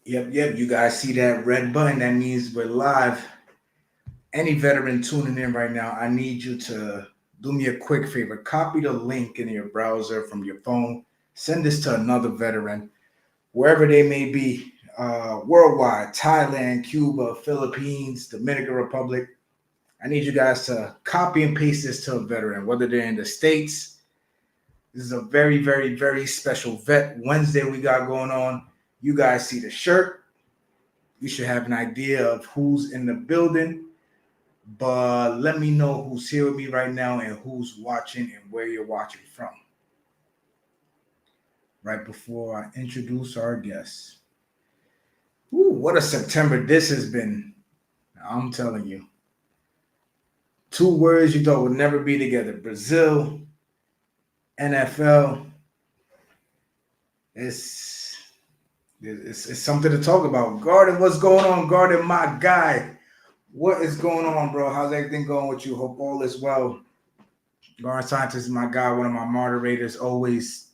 Yep. You guys see that red button? That means we're live. Any veteran tuning in right now, I need you to do me a quick favor. Copy the link in your browser from your phone. Send this to another veteran, wherever they may be, worldwide, Thailand, Cuba, Philippines, Dominican Republic. I need you guys to copy and paste this to a veteran, whether they're in the States. This is a very special Vet Wednesday we got going on. You guys see the shirt. You should have an idea of who's in the building. But let me know who's here with me right now and who's watching and where you're watching from. Right before I introduce our guests. Ooh, what a September this has been. I'm telling you. Two words you thought would never be together. Brazil, NFL. It's something to talk about. Garden, what's going on? Garden, my guy. What is going on, bro? How's everything going with you? Hope all is well. Garden Scientist is my guy, one of my moderators, always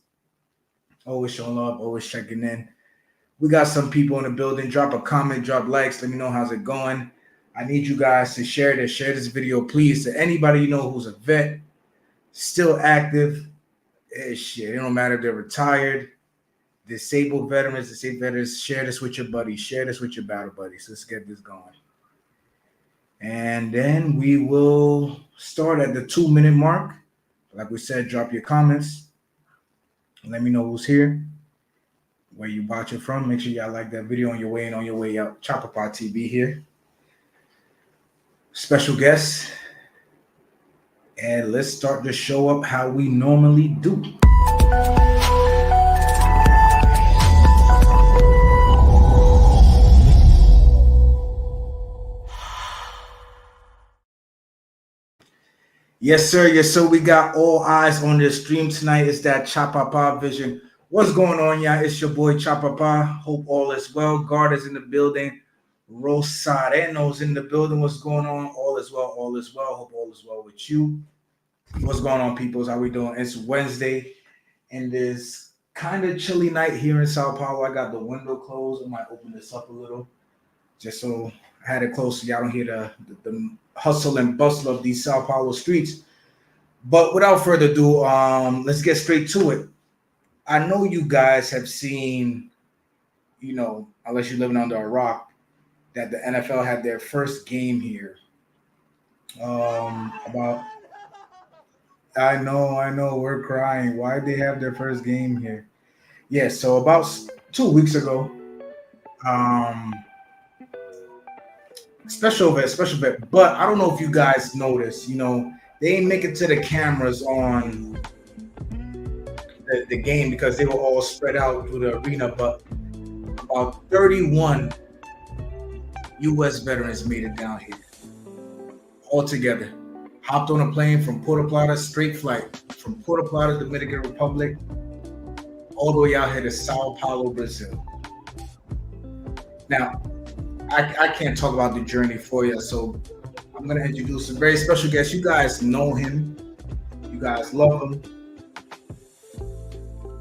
showing love, always checking in. We got some people in the building. Drop a comment, drop likes. Let me know how's it going. I need you guys to share this video, please, to anybody you know who's a vet, still active. Shit, it don't matter if they're retired, disabled veterans, share this with your buddies, share this with your battle buddies. Let's get this going. And then we will start at the 2-minute mark. Like we said, drop your comments. Let me know who's here, where you watching from. Make sure y'all like that video on your way in, on your way out. Chopper Pod TV here. Special guests. And let's start the show up how we normally do. Yes, sir. We got all eyes on this stream tonight. It's that Chapapa Vision. What's going on, y'all? It's your boy Chapapa. Hope all is well. Guard is in the building. Rosareno's in the building. What's going on? All is well. Hope all is well with you. What's going on, peoples? How we doing? It's Wednesday, and this kind of chilly night here in Sao Paulo. I got the window closed. I might open this up a little, just so I had it closed so y'all don't hear the hustle and bustle of these Sao Paulo streets. But without further ado, let's get straight to it. I know you guys have seen, unless you're living under a rock, that the NFL had their first game here. I know, we're crying. Why'd they have their first game here? Yeah, so about 2 weeks ago, special bet. But I don't know if you guys noticed, they ain't make it to the cameras on the game because they were all spread out through the arena. But about 31 U.S. veterans made it down here all together. Hopped on a plane from Puerto Plata, straight flight from Puerto Plata, Dominican Republic, all the way out here to Sao Paulo, Brazil. Now, I can't talk about the journey for you, so I'm going to introduce a very special guest. You guys know him. You guys love him.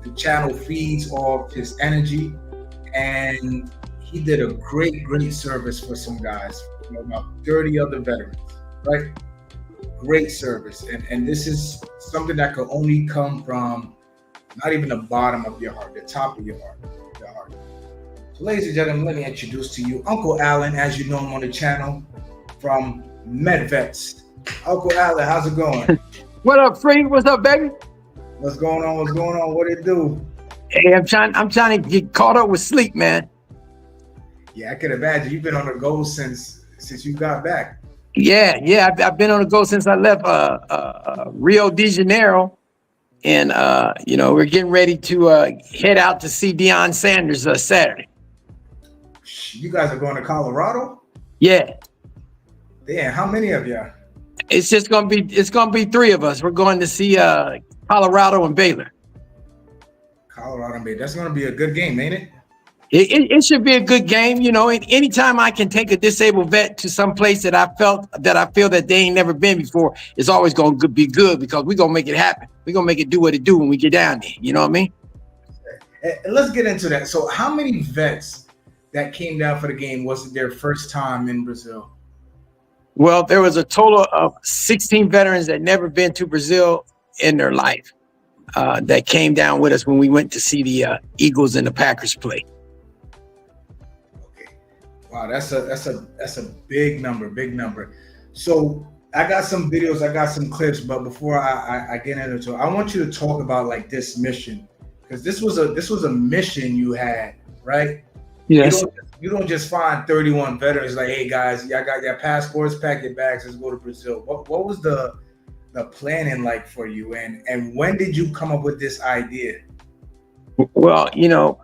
The channel feeds off his energy, and he did a great service for some guys, about 30 other veterans, right? Great service. And this is something that could only come from not even the bottom of your heart, the top of your heart. So ladies and gentlemen, let me introduce to you Uncle Alan, as you know him on the channel, from Medvets. Uncle Alan, how's it going? What up, Free? What's up, baby? What's going on? What it do? Hey, I'm trying to get caught up with sleep, man. Yeah, I can imagine. You've been on the go since you got back. Yeah. I've been on the go since I left Rio de Janeiro, and we're getting ready to head out to see Deion Sanders Saturday. You guys are going to Colorado? Yeah. Damn, how many of you? It's gonna be 3 of us. We're going to see Colorado and Baylor. Colorado and Baylor. That's gonna be a good game, ain't it? It should be a good game. Anytime I can take a disabled vet to some place that I feel that they ain't never been before, it's always going to be good, because we're going to make it happen. We're going to make it do what it do when we get down there. You know what I mean? And let's get into that. So how many vets that came down for the game? Was it their first time in Brazil? Well, there was a total of 16 veterans that never been to Brazil in their life that came down with us when we went to see the Eagles and the Packers play. Okay, wow, that's a big number. So I got some videos, I got some clips, but before I get into it, I want you to talk about like this mission, because this was a mission you had, right? Yes. You don't just find 31 veterans like, hey guys, y'all got your passports, pack your bags, let's go to Brazil. What was the planning like for you, and when did you come up with this idea? Well, you know,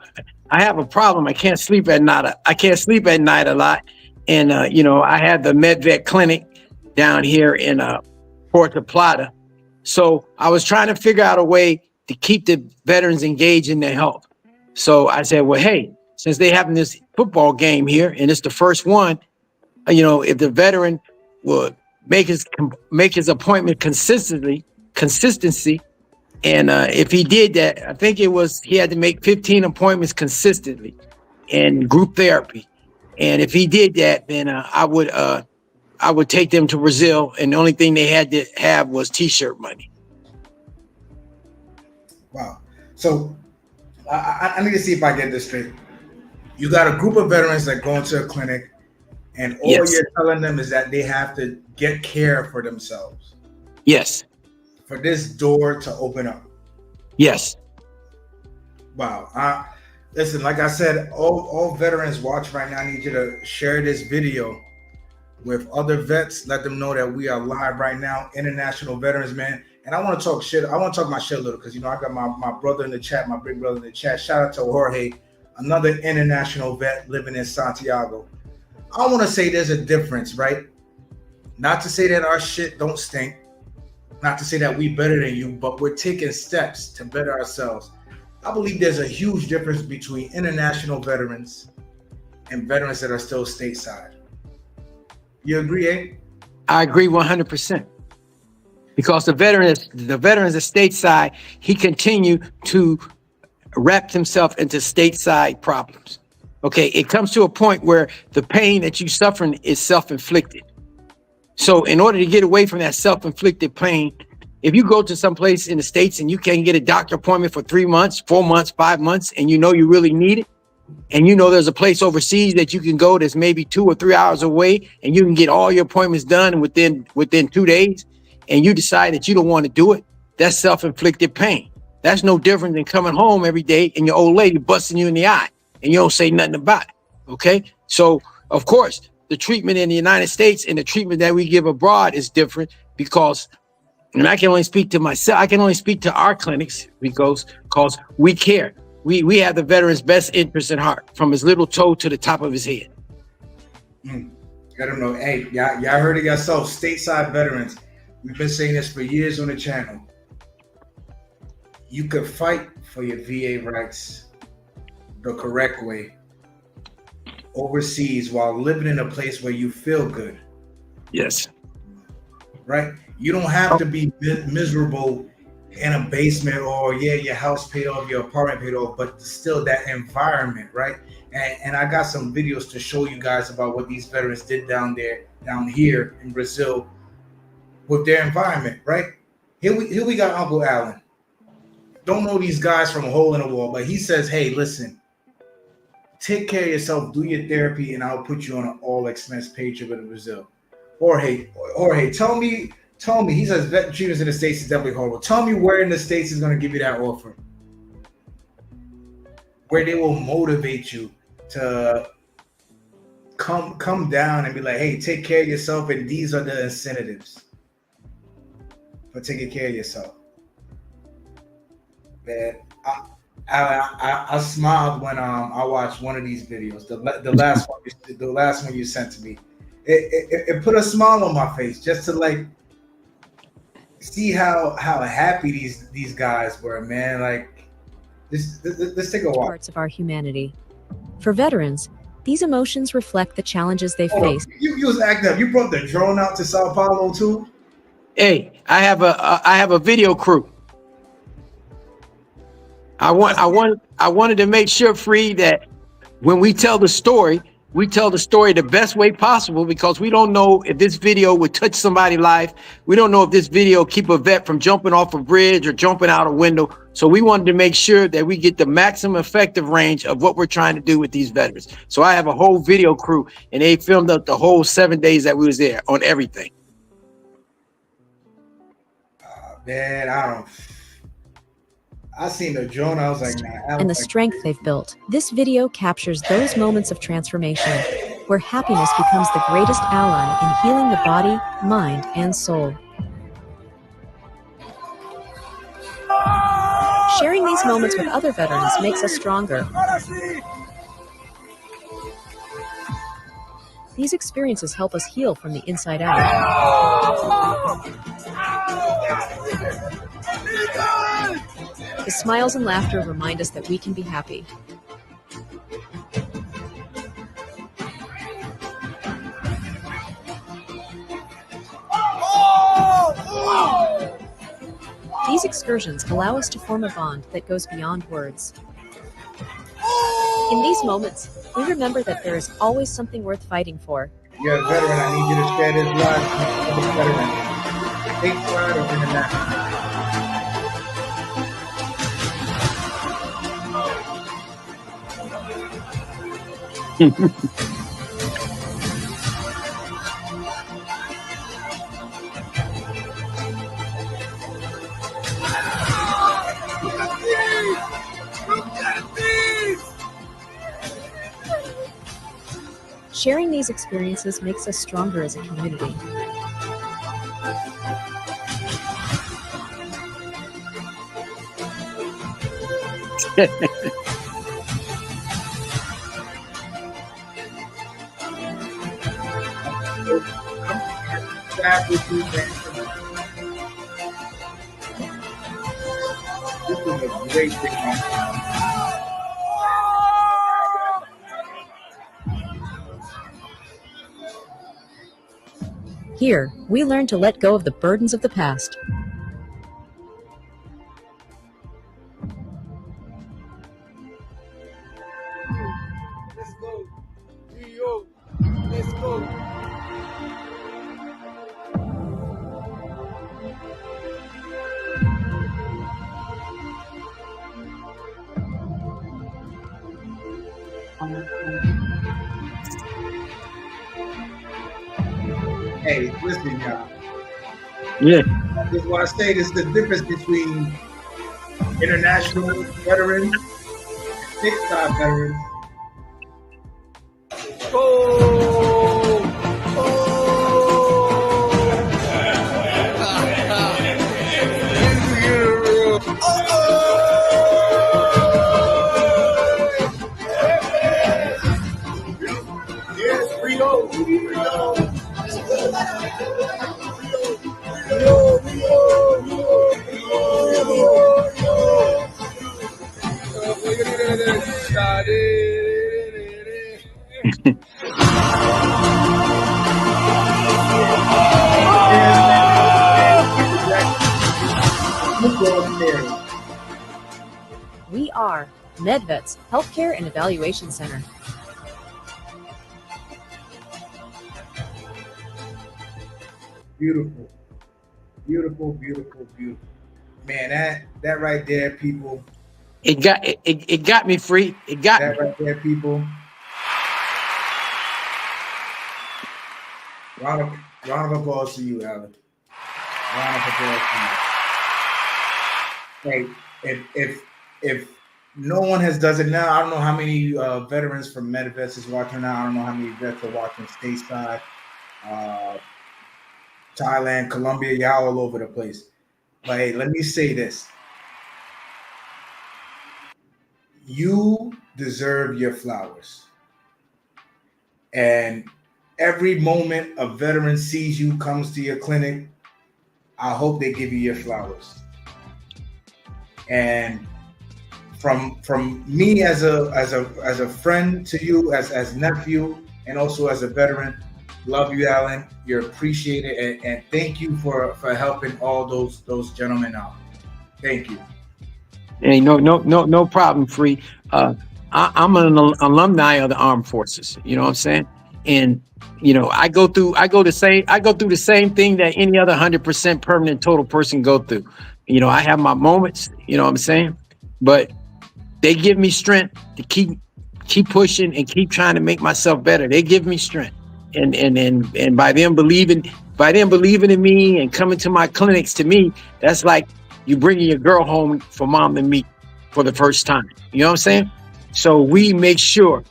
I have a problem. I can't sleep at night. I can't sleep at night a lot, and you know, I had the Medvet clinic down here in Puerto Plata, so I was trying to figure out a way to keep the veterans engaged in their health. So I said, well, hey, since they having this football game here and it's the first one, you know, if the veteran would make his appointment consistency, and if he did that, I think he had to make 15 appointments consistently in group therapy, and if he did that, then I would take them to Brazil, and the only thing they had to have was T-shirt money. Wow. So I need to see if I get this straight. You got a group of veterans that go into a clinic, and all Yes. you're telling them is that they have to get care for themselves. Yes. For this door to open up. Yes. Wow. Listen, like I said, all veterans watch right now. I need you to share this video with other vets. Let them know that we are live right now. International veterans, man. And I want to talk shit. I want to talk my shit a little, because, you know, I got my brother in the chat, my big brother in the chat. Shout out to Jorge, another international vet living in Santiago. I want to say there's a difference, right? Not to say that our shit don't stink. Not to say that we better than you, but we're taking steps to better ourselves. I believe there's a huge difference between international veterans and veterans that are still stateside. You agree, eh? I agree 100%. Because the veterans are stateside, he continued to wrap himself into stateside problems. Okay, it comes to a point where the pain that you're suffering is self-inflicted. So in order to get away from that self-inflicted pain, if you go to some place in the States and you can't get a doctor appointment for 3 months, 4 months, 5 months, and you know you really need it, and you know there's a place overseas that you can go that's maybe 2 or 3 hours away, and you can get all your appointments done within 2 days, and you decide that you don't want to do it, that's self-inflicted pain. That's no different than coming home every day and your old lady busting you in the eye and you don't say nothing about it. Okay. So of course, the treatment in the United States and the treatment that we give abroad is different, because, and I can only speak to myself, I can only speak to our clinics because we care. We have the veteran's best interest at heart, from his little toe to the top of his head. Let them know, hey, y'all heard it yourself, stateside veterans. We've been saying this for years on the channel. You could fight for your VA rights the correct way overseas while living in a place where you feel good. Yes. Right? You don't have to be miserable in a basement, or your house paid off, your apartment paid off, but still that environment, right? And I got some videos to show you guys about what these veterans did down here in Brazil with their environment, right? Here we got Uncle Alan. Don't know these guys from a hole in the wall, but he says, hey, listen, take care of yourself, do your therapy, and I'll put you on an all expense paid trip to Brazil. Jorge, tell me, he says vet treatments in the States is definitely horrible. Tell me where in the States is going to give you that offer, where they will motivate you to come down and be like, hey, take care of yourself, and these are the incentives for taking care of yourself. Man, I smiled when I watched one of these videos, the last one you sent to me. It put a smile on my face just to like see how happy these guys were, man. Like let's take a walk. Parts of our humanity. For veterans, these emotions reflect the challenges they face. You was acting up. You brought the drone out to Sao Paulo too? Hey, I have a video crew. I wanted to make sure, Free, that when we tell the story the best way possible, because we don't know if this video would touch somebody's life. We don't know if this video keep a vet from jumping off a bridge or jumping out a window. So we wanted to make sure that we get the maximum effective range of what we're trying to do with these veterans. So I have a whole video crew, and they filmed up the whole 7 days that we was there on everything. Man, I seen the drone. I was like, nah. And the strength they've built. This video captures those moments of transformation where happiness becomes the greatest ally in healing the body, mind, and soul. Sharing these moments with other veterans makes us stronger. These experiences help us heal from the inside out. The smiles and laughter remind us that we can be happy. These excursions allow us to form a bond that goes beyond words. In these moments, we remember that there is always something worth fighting for. You're a veteran. I need you to share this live with a veteran. Take pride or international. Sharing these experiences makes us stronger as a community. This is a great thing. Here, we learn to let go of the burdens of the past. Let's go. Rio. Let's go. Hey, listen, y'all. Yeah. This is what I say. This is the difference between international veterans and stateside veterans. Yes, Rio. We are Medvets Healthcare and Evaluation Center. Beautiful, beautiful, beautiful, beautiful. Man, that right there, people. It got me free. It got That me. right there, people. Round of applause to you, Alan. Round of applause to you. Hey, if no one does it now, I don't know how many veterans from Medvets is watching now. I don't know how many vets are watching stateside, Thailand, Colombia, y'all all over the place. But hey, let me say this. You deserve your flowers. And every moment a veteran sees you, comes to your clinic, I hope they give you your flowers. And from me as a friend to you, as nephew, and also as a veteran, love you, Alan. You're appreciated, and thank you for helping all those gentlemen out. Thank you. Hey, no problem, Free. I'm an alumni of the armed forces. You know what I'm saying? And you know, I go through the same thing that any other 100% permanent total person go through. You know, I have my moments. You know what I'm saying? But they give me strength to keep pushing and keep trying to make myself better. They give me strength, and by them believing in me and coming to my clinics, to me, that's like you bringing your girl home for mom to meet for the first time. You know what I'm saying? So we make sure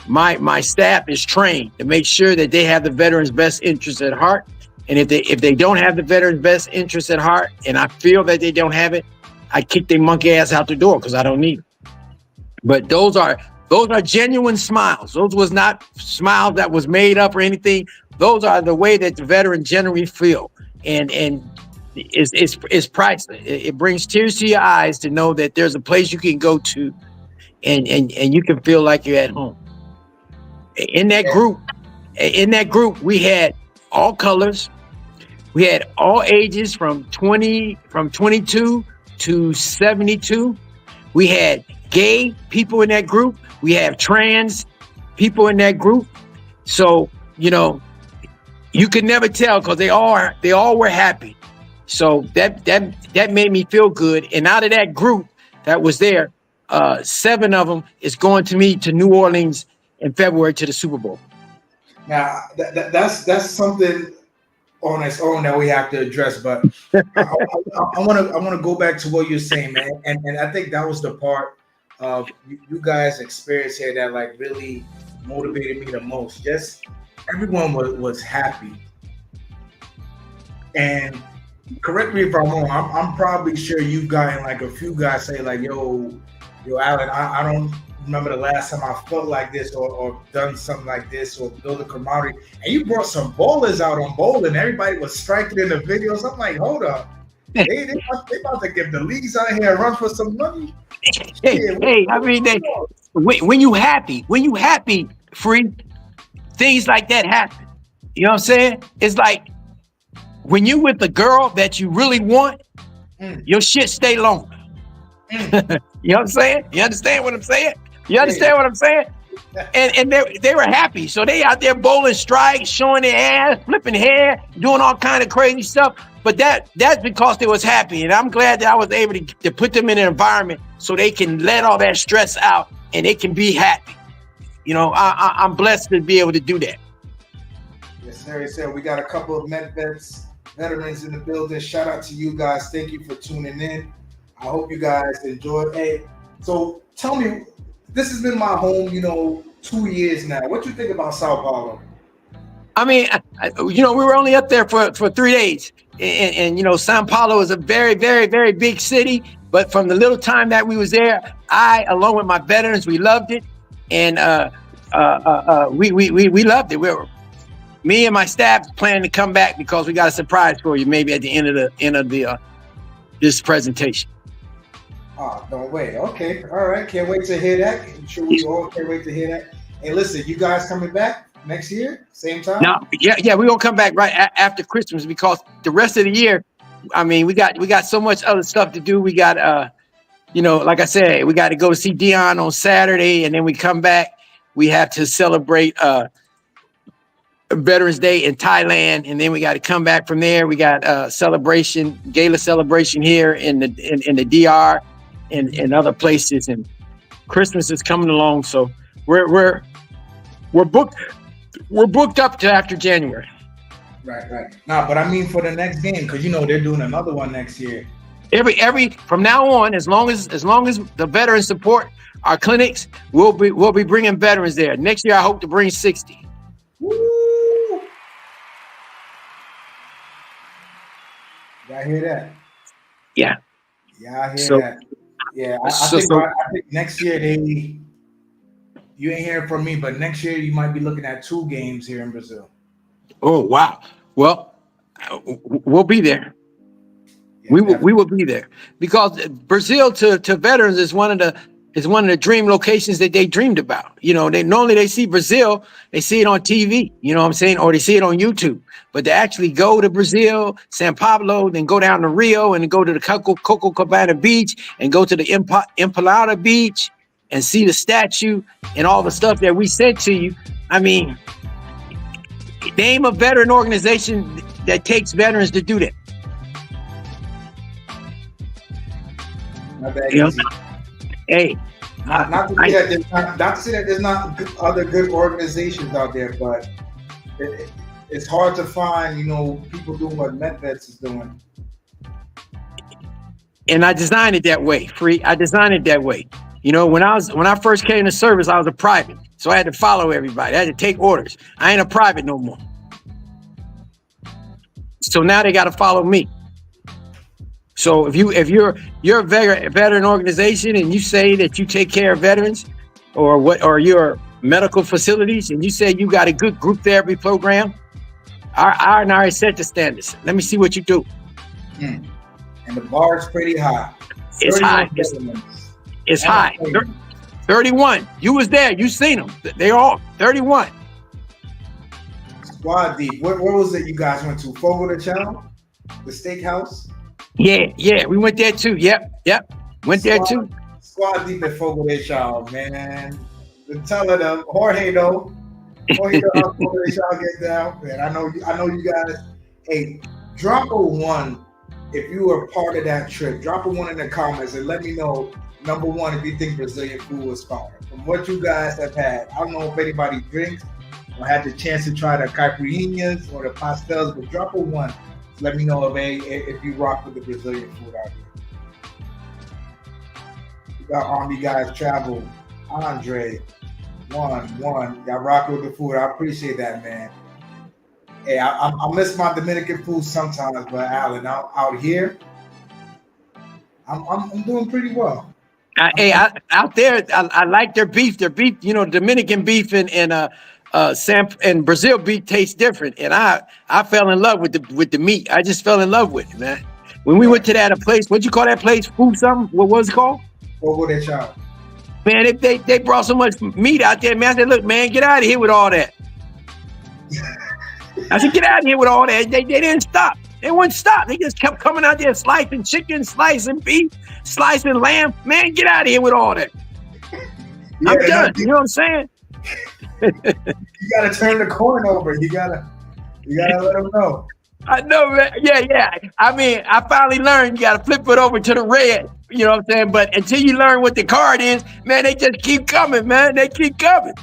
my staff is trained to make sure that they have the veterans' best interests at heart. And if they don't have the veterans' best interests at heart, and I feel that they don't have it, I kick their monkey ass out the door because I don't need it. But those are genuine smiles. Those was not smiles that was made up or anything. Those are the way that the veteran generally feel, and it's priceless. It brings tears to your eyes to know that there's a place you can go to, and you can feel like you're at home. In that group, we had all colors, we had all ages from 22 to 72. We had gay people in that group. We have trans people in that group. So, you know, you could never tell because they all were happy. So that made me feel good. And out of that group that was there, 7 of them is going to me to New Orleans in February to the Super Bowl. Now that's something on its own that we have to address. But I want to go back to what you're saying, man. And I think that was the part of you guys' experience here that like really motivated me the most. Just everyone was happy. And correct me if I'm wrong. I'm probably sure you've gotten like a few guys say like, yo, Alan, I don't remember the last time I felt like this or done something like this or build a camaraderie. And you brought some bowlers out on bowling. Everybody was striking in the videos. I'm like, hold up. They about to give the leagues out here a run for some money. Hey, I mean, when you happy, free, things like that happen. You know what I'm saying? It's like when you with the girl that you really want, your shit stay longer. You know what I'm saying? You understand what I'm saying? You understand what I'm saying? And they were happy. So they out there bowling strikes, showing their ass, flipping hair, doing all kind of crazy stuff. But that's because they was happy. And I'm glad that I was able to put them in an environment so they can let all that stress out and they can be happy. You know, I'm blessed to be able to do that. Yes, sir. Yes, sir. We got a couple of Medvets veterans in the building. Shout out to you guys. Thank you for tuning in. I hope you guys enjoyed. Hey, so tell me, this has been my home, 2 years now. What you think about Sao Paulo? I mean, we were only up there for 3 days. And Sao Paulo is a very, very, very big city. But from the little time that we was there, I, along with my veterans, we loved it. And we loved it. Me and my staff plan to come back because we got a surprise for you maybe at the end of this presentation. Oh, don't wait. Okay. All right. Can't wait to hear that. I'm sure we all can't wait to hear that. Hey, listen, you guys coming back next year? Same time? No, yeah, we're gonna come back right after Christmas because the rest of the year, I mean, we got so much other stuff to do. We got like I said, we got to go to see Dion on Saturday, and then we come back. We have to celebrate Veterans Day in Thailand, and then we got to come back from there. We got gala celebration here in the DR and other places, and Christmas is coming along, so we're booked up to after January. Right. Nah, but I mean for the next game, because they're doing another one next year. Every from now on, as long as the veterans support our clinics, we'll be bringing veterans there. Next year, I hope to bring 60. Woo! Y'all hear that? Yeah. Yeah, I hear that. Yeah, I think next year you ain't hearing from me, but next year you might be looking at 2 games here in Brazil. Oh wow! Well, we'll be there. Yeah, we will be there because Brazil to veterans is one of the dream locations that they dreamed about. They see Brazil, they see it on TV, you know what I'm saying, or they see it on YouTube. But to actually go to Brazil, São Paulo, then go down to Rio and go to the Copacabana Beach and go to the Impalada Beach and see the statue and all the stuff that we sent to you, I mean, name a veteran organization that takes veterans to do that. Not that You know? easy. Hey, Not to say that there's not other good organizations out there, but it's hard to find, you know, people doing what Medvets is doing. and I designed it that way, I designed it that way. You know, when I first came to service, I was a private, so I had to follow everybody. I had to take orders. I ain't a private no more. So now they got to follow me. So if you're a veteran organization and you say that you take care of veterans, or your medical facilities, and you say you got a good group therapy program, I already set the standards. Let me see what you do. And the bar is pretty high. It's high. It's high. 31. You was there. You seen them. They all 31. Squad deep. Where was it you guys went to? Fogo de Chao? The steakhouse? Yeah. We went there too. Yep. Went there too. Squad deep at Fogo de Chao, man. Tell them, Jorge though. Jorge how Fogo de Chao get down, man. I know you guys. Hey, drop a 1 if you were part of that trip. Drop a 1 in the comments and let me know. Number 1, if you think Brazilian food was fire. From what you guys have had, I don't know if anybody drinks or had the chance to try the caipirinhas or the pastels, but drop a 1. Let me know if you rock with the Brazilian food out here. We got Army Guys Travel, Andre, 1. Y'all rock with the food. I appreciate that, man. Hey, I miss my Dominican food sometimes, but Alan, out here, I'm doing pretty well. Out there, I like their beef. Their beef, you know, Dominican beef and Brazil beef tastes different. And I fell in love with the meat. I just fell in love with it, man. When we went to that place, what'd you call that place? Food something? What was it called? Fogo de Chao. Man, they brought so much meat out there, man. I said, look, man, get out of here with all that. I said, get out of here with all that. They didn't stop. They wouldn't stop. They just kept coming out there, slicing chicken, slicing beef, slicing lamb. Man, get out of here with all that. Yeah, I'm done. You know what I'm saying? You gotta turn the corn over. You gotta let them know. I know, man. Yeah. I mean, I finally learned you gotta flip it over to the red. You know what I'm saying? But until you learn what the card is, man, they just keep coming, man. They keep coming.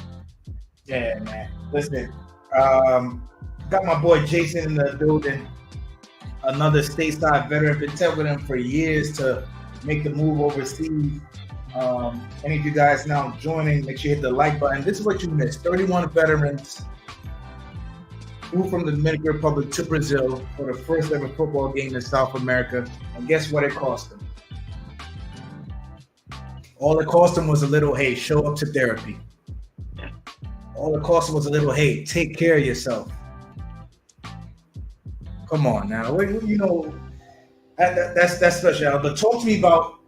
Yeah, man. Listen, got my boy Jason in the building. Another stateside veteran. Been telling with him for years to make the move overseas. Any of you guys now joining, make sure you hit the like button. This is what you missed. 31 veterans flew from the Dominican Republic to Brazil for the first ever football game in South America. And guess what it cost them? All it cost them was a little, hey, show up to therapy. All it cost them was a little, hey, take care of yourself. Come on now. You know, that's special. But talk to me about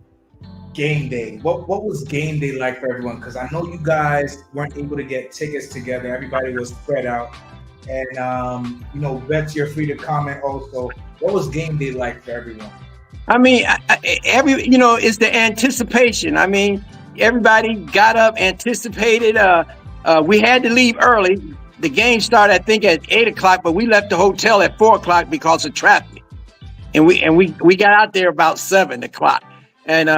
game day. What was game day like for everyone? Because I know you guys weren't able to get tickets together. Everybody was spread out. And, you know, Vets, you're free to comment also. What was game day like for everyone? I mean, it's the anticipation. I mean, everybody got up, anticipated. We had to leave early. The game started, I think, at 8:00, but we left the hotel at 4:00 because of traffic. And we got out there about 7:00. And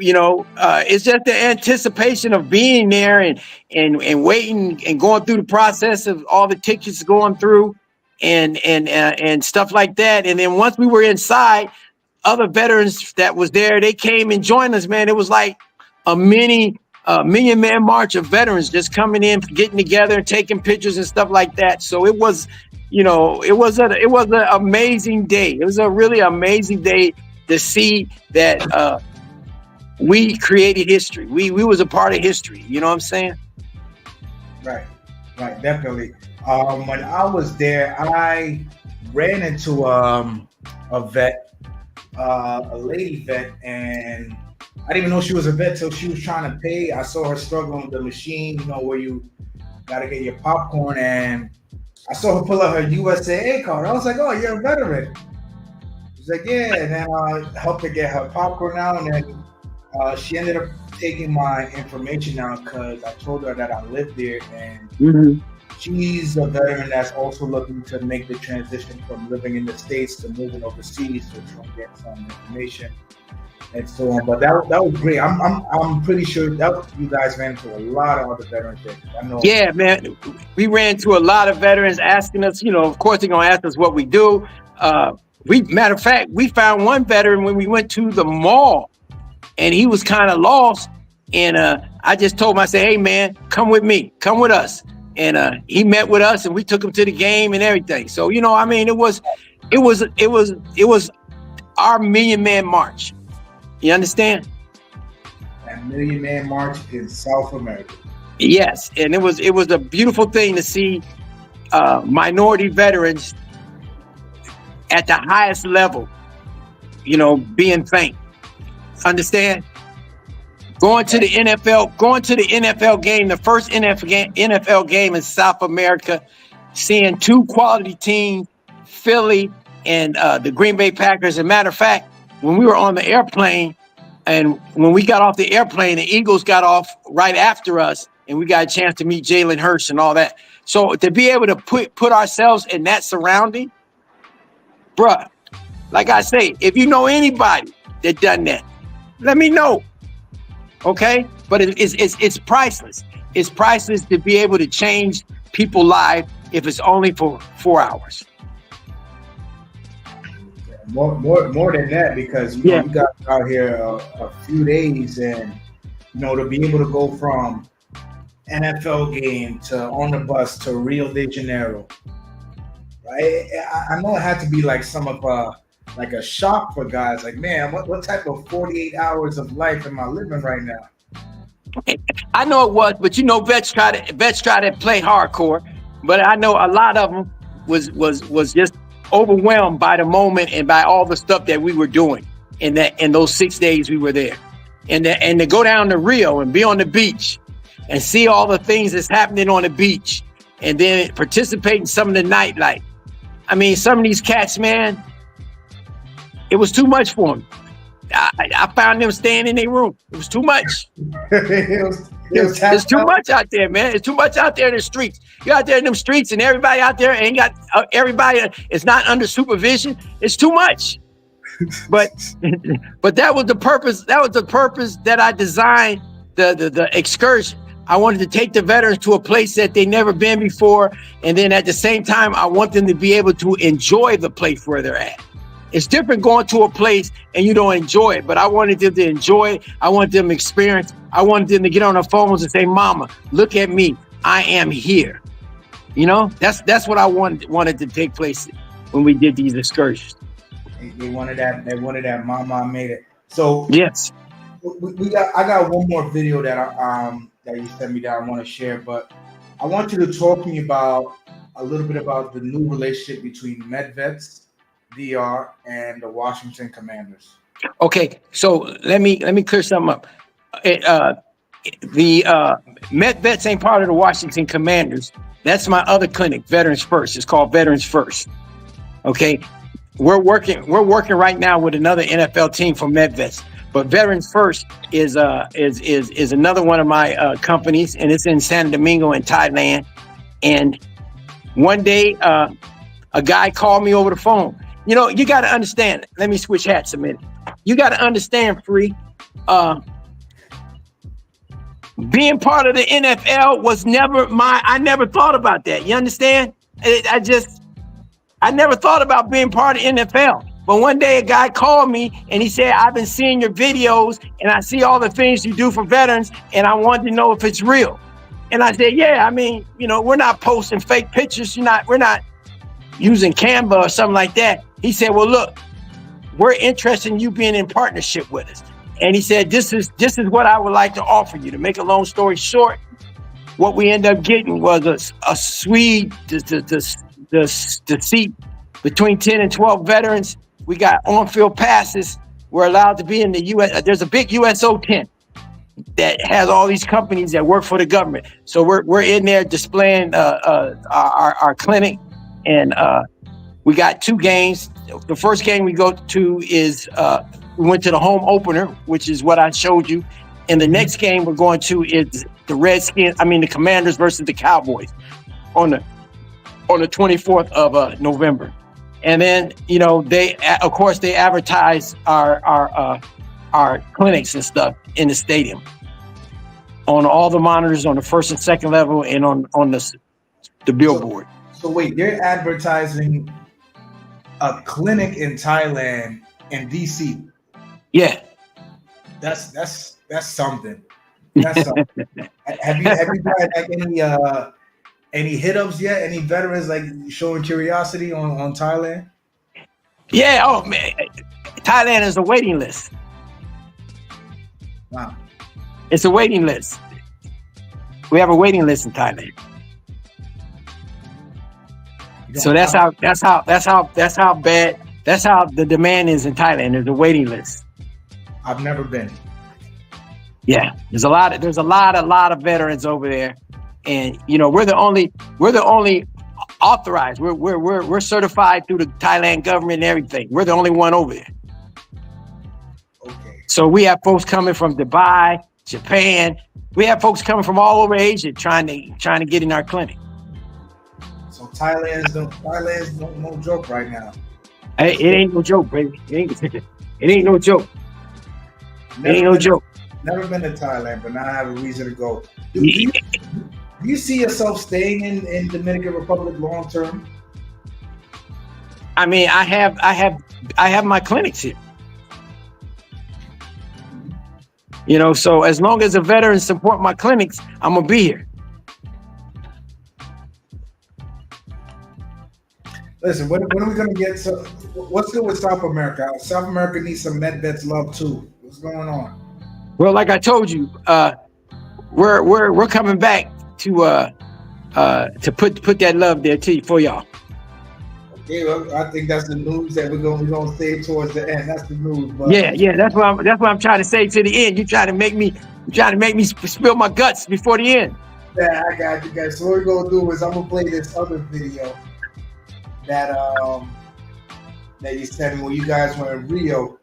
it's just the anticipation of being there and waiting and going through the process of all the tickets going through and stuff like that. And then once we were inside, other veterans that was there, they came and joined us, man. It was like a mini million-man march of veterans just coming in, getting together, taking pictures and stuff like that. So it was, it was an amazing day. It was a really amazing day to see that we created history. We was a part of history. You know what I'm saying? Right, definitely. When I was there, I ran into a vet, a lady vet, and I didn't even know she was a vet till she was trying to pay. I saw her struggling with the machine, where you gotta get your popcorn, and I saw her pull out her USAA card. I was like, "Oh, you're a veteran." She's like, "Yeah," and then I helped her get her popcorn out, and then she ended up taking my information now because I told her that I live there, and Mhm. she's a veteran that's also looking to make the transition from living in the States to moving overseas. So she'll get some information and so on. But that was great. I'm pretty sure that you guys ran into a lot of other veterans there. I know. Yeah, man, we ran to a lot of veterans asking us. Of course, they're gonna ask us what we do. Matter of fact, we found one veteran when we went to the mall, and he was kind of lost. And I just told him, I said, "Hey, man, come with me, come with us." And he met with us, and we took him to the game and everything. So I mean, it was our Million Man March. You understand? That Million Man March in South America. Yes, and it was a beautiful thing to see minority veterans at the highest level, being thanked. Understand? Going to the NFL game, the first NFL game in South America, seeing two quality teams, Philly and the Green Bay Packers. As a matter of fact, when we were on the airplane, and when we got off the airplane, the Eagles got off right after us, and we got a chance to meet Jalen Hurts and all that. So to be able to put ourselves in that surrounding, bruh, like I say, if you know anybody that done that, let me know. Okay? But it's priceless. It's priceless to be able to change people's lives if it's only for 4 hours. More than that, because you got out here a few days, and to be able to go from NFL game to on the bus to Rio de Janeiro, right? I know it had to be like some of like a shock for guys. Like, man, what type of 48 hours of life am I living right now? I know it was, but vets try to play hardcore, but I know a lot of them was just overwhelmed by the moment and by all the stuff that we were doing in those 6 days we were there, and to go down to Rio and be on the beach and see all the things that's happening on the beach, and then participate in some of the nightlife. I mean, some of these cats, man, it was too much for them. I found them staying in their room. It was too much. It's too much out there, man. It's too much out there in the streets. You're out there in them streets, and everybody out there ain't got everybody is not under supervision. It's too much. But that was the purpose. That was the purpose that I designed the excursion. I wanted to take the veterans to a place that they never been before, and then at the same time, I want them to be able to enjoy the place where they're at. It's different going to a place and you don't enjoy it, but I wanted them to enjoy it. I wanted them to experience. I wanted them to get on their phones and say, "Mama, look at me. I am here." That's what I wanted to take place when we did these excursions. They wanted that. They wanted that. Mama, I made it. So yes, I got one more video that you sent me that I want to share, but I want you to talk to me about a little bit about the new relationship between Medvets DR and the Washington Commanders. Okay, so let me clear something up. The Medvets ain't part of the Washington Commanders. That's my other clinic, Veterans First. It's called Veterans First. Okay, we're working right now with another NFL team from Medvets, but Veterans First is another one of my companies, and it's in San Domingo in Thailand. And one day, a guy called me over the phone. You got to understand. Let me switch hats a minute. You got to understand, Free. Being part of the NFL was never I never thought about that. You understand? I never thought about being part of the NFL. But one day a guy called me and he said, "I've been seeing your videos and I see all the things you do for veterans, and I wanted to know if it's real." And I said, "Yeah, I mean, we're not posting fake pictures. We're not using Canva or something like that." He said, "Well, look, we're interested in you being in partnership with us." And he said, this is what I would like to offer you. To make a long story short, what we ended up getting was a suite to seat between 10 and 12 veterans. We got on-field passes. We're allowed to be in the U.S. There's a big USO tent that has all these companies that work for the government. So we're in there displaying our clinic, and we got 2 games. The first game we go to is we went to the home opener, which is what I showed you, And the next game we're going to is the Commanders versus the Cowboys on the 24th of November. And then, they advertise our clinics and stuff in the stadium on all the monitors on the first and second level and on the billboard. So wait, they're advertising a clinic in Thailand and DC. Yeah. That's something. That's something. Have you had like any hit-ups yet? Any veterans like showing curiosity on Thailand? Yeah. Oh man, Thailand is a waiting list. Wow. It's a waiting list. We have a waiting list in Thailand. So that's how bad. That's how the demand is in Thailand. There's a waiting list. I've never been. Yeah, there's a lot of veterans over there, and we're the only authorized. We're certified through the Thailand government and everything. We're the only one over there. Okay. So we have folks coming from Dubai, Japan. We have folks coming from all over Asia trying to get in our clinic. So Thailand's no joke right now. It ain't no joke, baby. It ain't no joke. It ain't no joke. Never been to Thailand, but now I have a reason to go. Do you see yourself staying in Dominican Republic long term? I mean, I have my clinics here. So as long as the veterans support my clinics, I'm gonna be here. Listen, when are we gonna get to what's good with South America? South America needs some Medvets love too. What's going on? Well, like I told you, we're coming back to put that love there for y'all. Okay, well, I think that's the news that we're gonna save towards the end. That's the news. But yeah, that's what I'm trying to say to the end. You trying to make me spill my guts before the end. Yeah, I got you guys. So what we're gonna do is I'm gonna play this other video that you sent me when you guys were in Rio.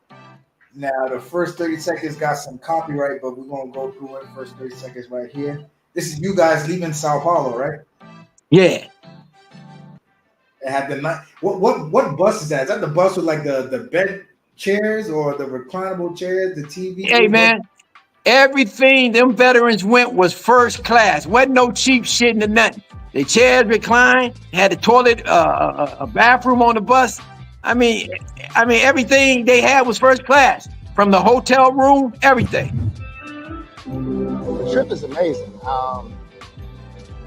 Now the first 30 seconds got some copyright, but we're gonna go through it. First 30 seconds right here. This is you guys leaving Sao Paulo, right? Yeah. It had the night. What bus is that? Is that the bus with like the bed chairs or the reclinable chairs, the TV? Hey man, everything them veterans went was first class. Wasn't no cheap shit in the nothing. The chairs reclined, had a toilet, a bathroom on the bus. I mean, everything they had was first class. From the hotel room, everything. The trip is amazing.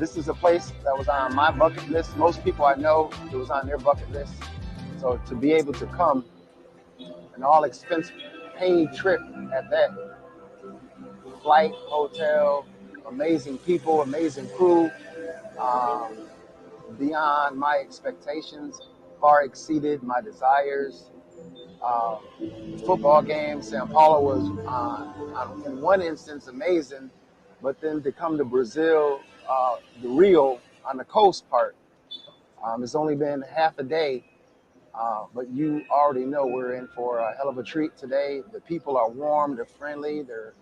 This is a place that was on my bucket list. Most people I know, it was on their bucket list. So to be able to come, an all expense paid trip at that, flight, hotel, amazing people, amazing crew, beyond my expectations, far exceeded my desires. Football game, Sao Paulo was in one instance amazing, but then to come to Brazil, the Rio on the coast part, it's only been half a day, but you already know we're in for a hell of a treat today. The people are warm, they're friendly, they're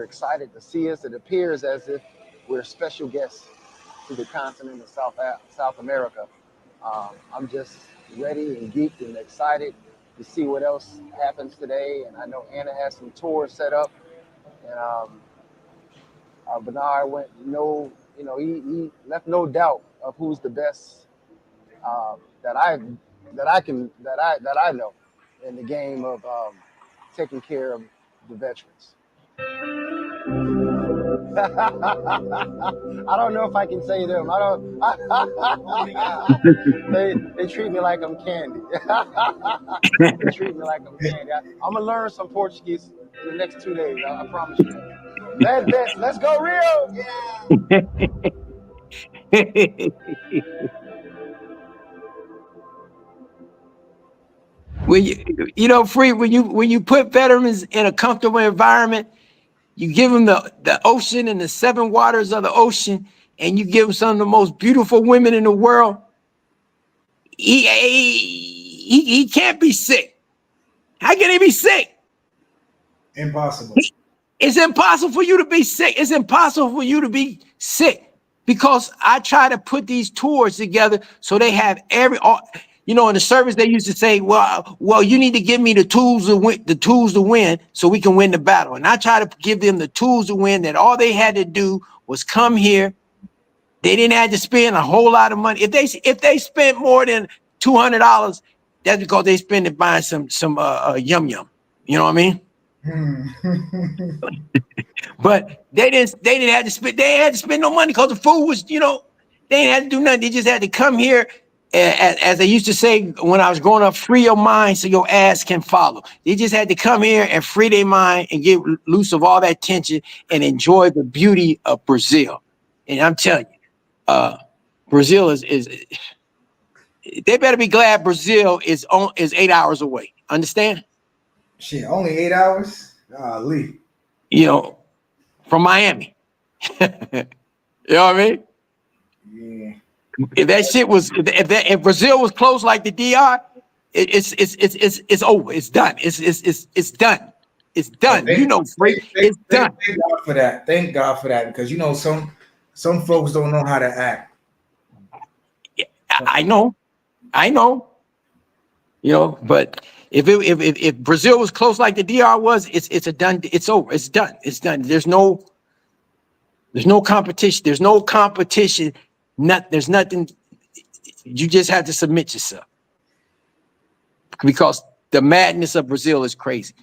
excited to see us. It appears as if we're special guests to the continent of South America. I'm just ready and geeked and excited to see what else happens today. And I know Anna has some tours set up. And Bernard went he left no doubt of who's the best that I know in the game of taking care of the veterans. I don't know if I can say them. They treat me like I'm candy. They treat me like I'm candy. I'm gonna learn some Portuguese in the next 2 days. I promise you. Medvets, let's go Rio! When Free, when you put veterans in a comfortable environment, you give them the ocean and the seven waters of the ocean, and you give them some of the most beautiful women in the world. He can't be sick. How can he be sick? Impossible. It's impossible for you to be sick. It's impossible for you to be sick because I try to put these tours together so they have in the service they used to say, well, you need to give me the tools to win so we can win the battle. And I try to give them the tools to win, that all they had to do was come here. They didn't have to spend a whole lot of money. If they spent more than $200, that's because they spend it buying some yum yum. You know what I mean? But they didn't have to spend. They had to spend no money because the food was, they didn't have to do nothing. They just had to come here, as they used to say when I was growing up, free your mind so your ass can follow. They just had to come here and free their mind and get loose of all that tension and enjoy the beauty of Brazil. And I'm telling you, Brazil is they better be glad Brazil is 8 hours away. Understand? Shit, only 8 hours? Lee. From Miami. You know what I mean? Yeah. If that shit was, if Brazil was close like the DR, it's over. It's done. It's done. It's done. It's done. Thank God for that. Thank God for that, because some folks don't know how to act. Yeah, I know. But if Brazil was close like the DR was, it's a done. It's over. It's done. It's done. There's no competition. There's no competition. There's nothing. You just have to submit yourself, because the madness of Brazil is crazy.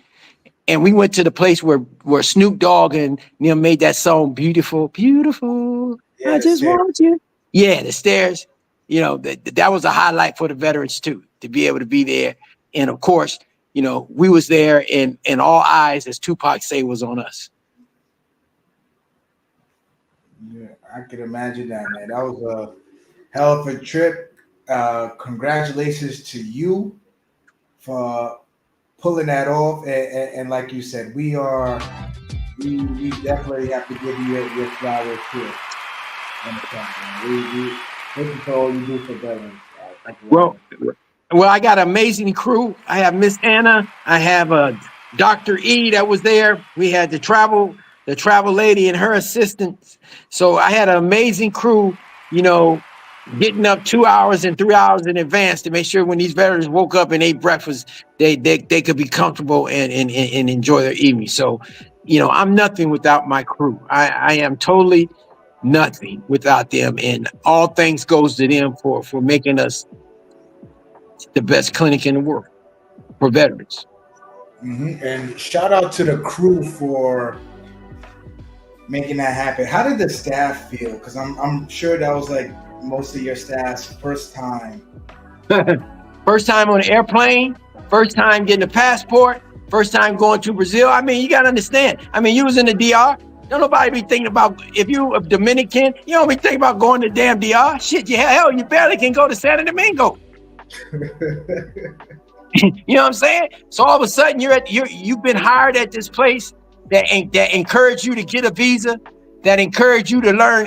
And we went to the place where Snoop Dogg and made that song "Beautiful, Beautiful." Yeah, I just want you. Yeah, the stairs. That was a highlight for the veterans too, to be able to be there. And of course, we was there, and all eyes, as Tupac say, was on us. Yeah, I could imagine that, man. That was a hell of a trip. Congratulations to you for pulling that off. And like you said, we definitely have to give you your flowers here. We thank you for all you do for veterans. Well, I got an amazing crew. I have Miss Anna. I have Dr. E that was there. We had the travel lady and her assistant. So I had an amazing crew, getting up 2 hours and 3 hours in advance to make sure when these veterans woke up and ate breakfast, they could be comfortable and enjoy their evening. So, I'm nothing without my crew. I am totally nothing without them. And all thanks goes to them for making us the best clinic in the world for veterans. Mm-hmm. And shout out to the crew for making that happen. How did the staff feel? Because I'm sure that was like most of your staff's first time. First time on an airplane, first time getting a passport, first time going to Brazil. I mean, you got to understand. I mean, you was in the DR. Don't nobody be thinking about, if you a Dominican, you don't be thinking about going to damn DR. Shit, hell, you barely can go to Santo Domingo. You know what I'm saying? So all of a sudden you've been hired at this place that encouraged you to get a visa, that encouraged you to learn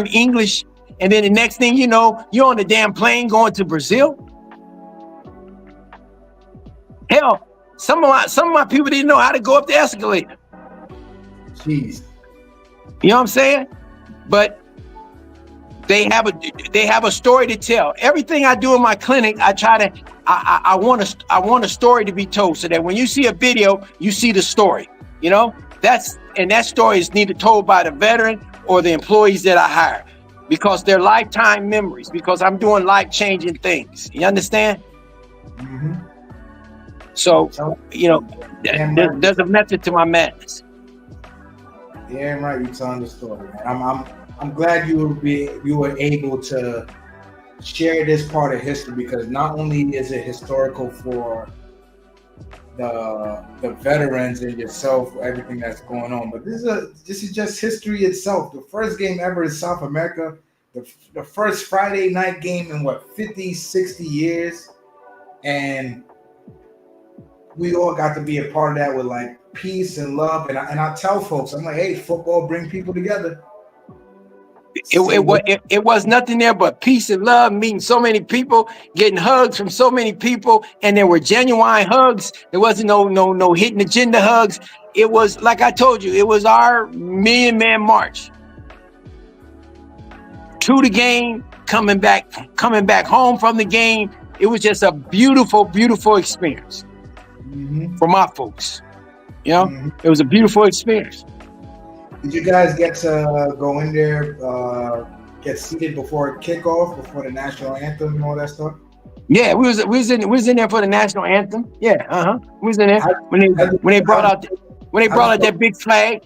English, and then the next thing you know, you're on the damn plane going to Brazil. Hell, some of my people didn't know how to go up the escalator. Jeez. You know what I'm saying? But they have a story to tell. Everything I do in my clinic, I want a story to be told, so that when you see a video, you see the story. That story is neither told by the veteran or the employees that I hire, because they're lifetime memories, because I'm doing life-changing things. You understand? Mm-hmm. So, there's a method to my madness. Yeah, right. You're telling the story, man. I'm glad you were able to share this part of history, because not only is it historical for the veterans and yourself, everything that's going on, but this is just history itself. The first game ever in South America, the first Friday night game in 50, 60 years, and we all got to be a part of that with like peace and love. And I tell folks, I'm like, hey, football bring people together. It was nothing there but peace and love, meeting so many people, getting hugs from so many people, and there were genuine hugs. There wasn't no hidden agenda hugs. It was, like I told you, it was our million man march to the game, coming back home from the game. It was just a beautiful, beautiful experience for my folks. You know, it was a beautiful experience. Did you guys get to go in there, get seated before kickoff, before the national anthem and all that stuff? Yeah, we was in there for the national anthem. Yeah, we was in there when they brought out that big flag.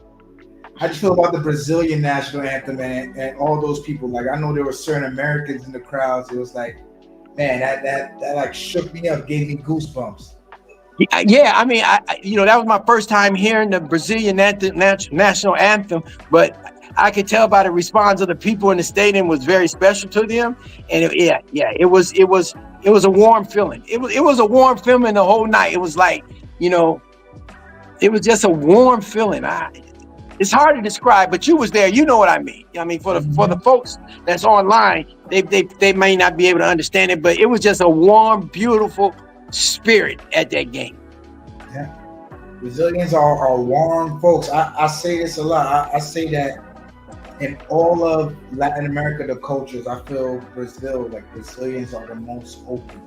How do you feel about the Brazilian national anthem and all those people? Like, I know there were certain Americans in the crowds. It was like, man, that like shook me up, gave me goosebumps. Yeah, I mean, that was my first time hearing the Brazilian national anthem, but I could tell by the response of the people in the stadium was very special to them, and it was a warm feeling. It was a warm feeling the whole night. It was like, it was just a warm feeling. It's hard to describe, but you was there. You know what I mean. I mean, for the folks that's online, they may not be able to understand it, but it was just a warm, beautiful spirit at that game. Yeah, Brazilians are warm folks. I say this a lot. I say that in all of Latin America, the cultures, I feel Brazilians are the most open.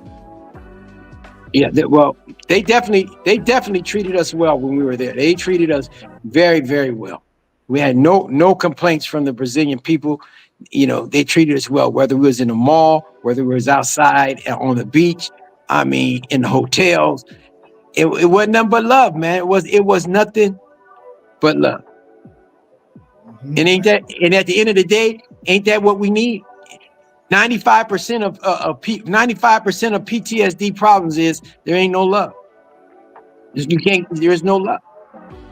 Yeah, they definitely treated us well when we were there. They treated us very, very well. We had no complaints from the Brazilian people. They treated us well, whether we was in the mall, whether we was outside on the beach. I mean, in the hotels, it wasn't nothing but love, man. It was nothing but love. And and at the end of the day, ain't that what we need? 95% of 95% of PTSD problems is there ain't no love. There is no love.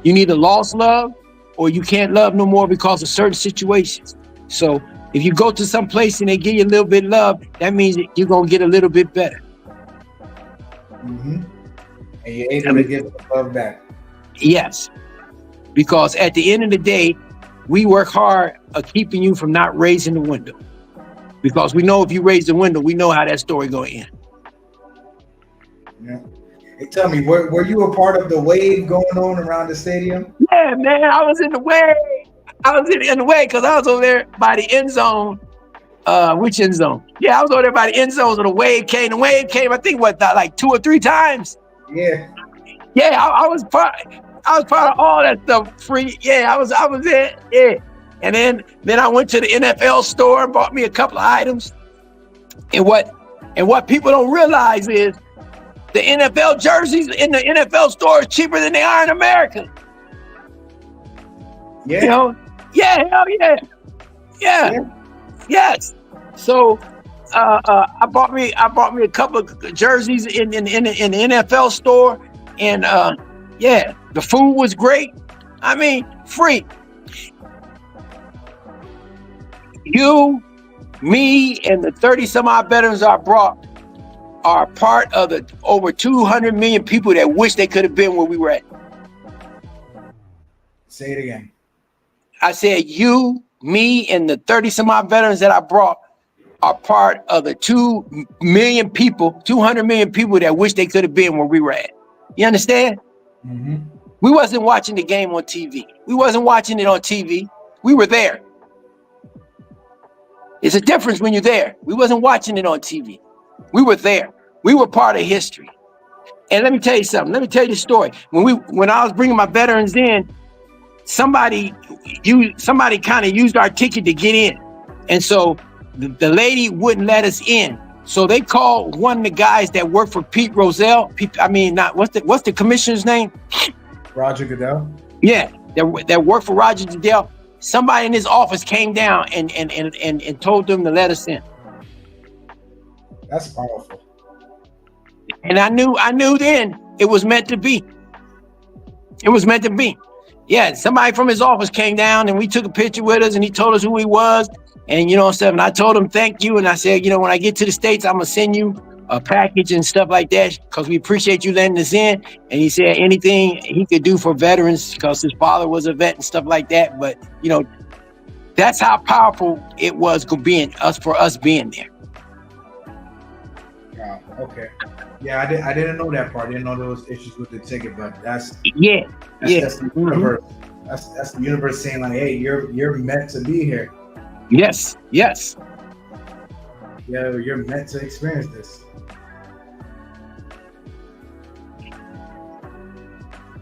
You need a lost love, or you can't love no more because of certain situations. So if you go to some place and they give you a little bit of love, that means that you're gonna get a little bit better. And you're able to give the love back. Yes, because at the end of the day, we work hard at keeping you from not raising the window. Because we know if you raise the window, we know how that story gonna end. Yeah. Hey, tell me, were you a part of the wave going on around the stadium? Yeah, man, I was in the wave. I was in the wave because I was over there by the end zone. Which end zone? Yeah, I was over there by the end zone, so the wave came. The wave came, I think, like 2 or 3 times. Yeah. Yeah, I was part of all that stuff. Free. Yeah, I was there. Yeah. And then I went to the NFL store and bought me a couple of items. And what people don't realize is the NFL jerseys in the NFL store is cheaper than they are in America. Yeah. Yeah, hell yeah. Yeah. Yes. So I bought me a couple of jerseys in the NFL store, and the food was great. I mean, free. You, me, and the 30 some odd veterans I brought are part of the over 200 million people that wish they could have been where we were at. Say it again. I said you, me, and the 30 some odd veterans that I brought are part of the 200 million people that wish they could have been where we were at. You understand? We wasn't watching the game on TV. We wasn't watching it on TV. We were there. It's a difference when you're there. We wasn't watching it on TV. We were there. We were part of history. And let me tell you something. Let me tell you the story. When I was bringing my veterans in, somebody kind of used our ticket to get in. And so the lady wouldn't let us in. So they called one of the guys that worked for Pete Rozelle. What's the commissioner's name? Roger Goodell. Yeah, that worked for Roger Goodell. Somebody in his office came down and told them to let us in. That's powerful. And I knew then it was meant to be. It was meant to be. Yeah, somebody from his office came down and we took a picture with us and he told us who he was. And and I told him thank you. And I said, when I get to the States, I'm gonna send you a package and stuff like that because we appreciate you letting us in. And he said anything he could do for veterans because his father was a vet and stuff like that. But That's how powerful it was for us being there. Wow. Okay. Yeah, I didn't know that part. I didn't know there was issues with the ticket, but that's Yeah. that's the universe. That's the universe saying like, hey, you're meant to be here. Yes. Yes. Yeah, you're meant to experience this.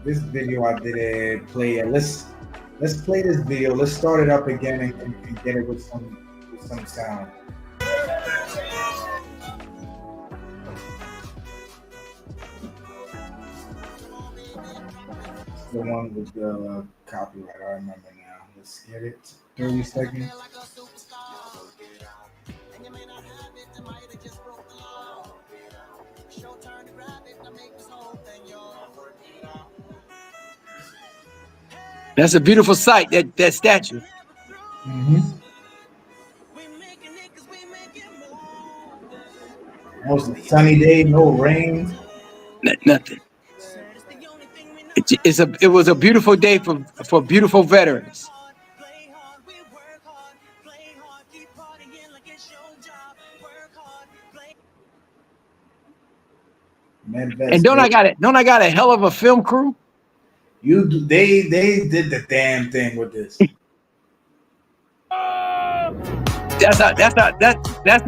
This video I didn't play yet. Let's play this video. Let's start it up again and get it with some sound. The one with the copyright. I remember now. Let's get it. 30 seconds. That's a beautiful sight, that statue. Mm-hmm. Most sunny day, no rain. Nothing. It was a beautiful day for beautiful veterans. Medvets, And don't I got a hell of a film crew? They did the damn thing with this. That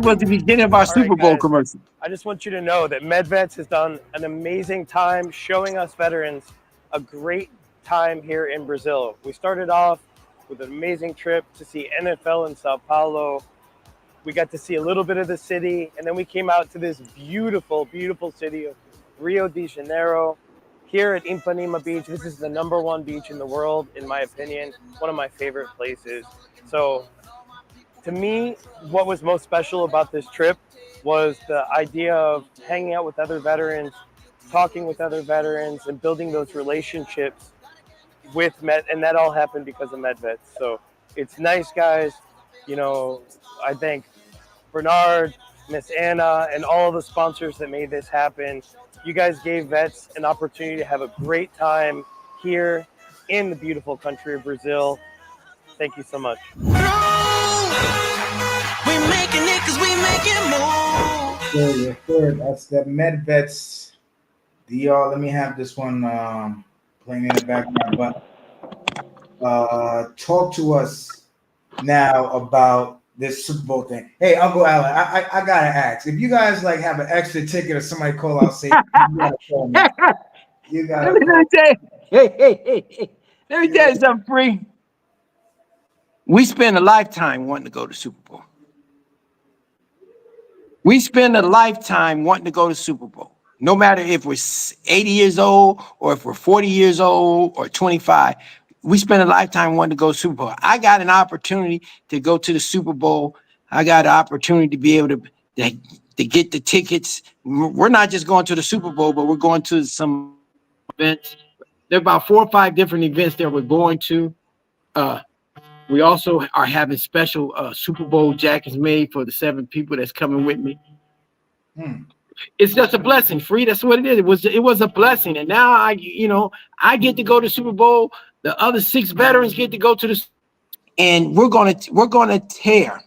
was the beginning of our Super Bowl commercial. I just want you to know that Medvets has done an amazing time showing us veterans a great time here in Brazil. We started off with an amazing trip to see NFL in Sao Paulo. We got to see a little bit of the city, and then we came out to this beautiful, beautiful city of Rio de Janeiro. Here at Ipanema Beach, this is the #1 beach in the world, in my opinion, one of my favorite places. So to me, what was most special about this trip was the idea of hanging out with other veterans, talking with other veterans, and building those relationships with and that all happened because of Medvets. So it's nice, guys. You know, I thank Bernard, Miss Anna, and all of the sponsors that made this happen. You guys gave vets an opportunity to have a great time here in the beautiful country of Brazil. Thank you so much. We making it 'cause we making more. Sure. That's the Medvets. Let me have this one playing in the background. But talk to us now about this Super Bowl thing. Hey, Uncle Alan, I gotta ask, if you guys like have an extra ticket or somebody call out, say you gotta call me. You gotta let me tell you, let me tell you something, Free. We spend a lifetime wanting to go to Super Bowl. We spend a lifetime wanting to go to Super Bowl. No matter if we're 80 years old or if we're 40 years old or 25, we spend a lifetime wanting to go to Super Bowl. I got an opportunity to go to the Super Bowl. I got an opportunity to be able to get the tickets. We're not just going to the Super Bowl, but we're going to some events. There are about 4 or 5 different events that we're going to. We also are having special Super Bowl jackets made for the 7 people that's coming with me. It's just a blessing, Free. That's what it is. It was a blessing, and now I get to go to Super Bowl. The other 6 veterans get to go to the, and we're gonna tear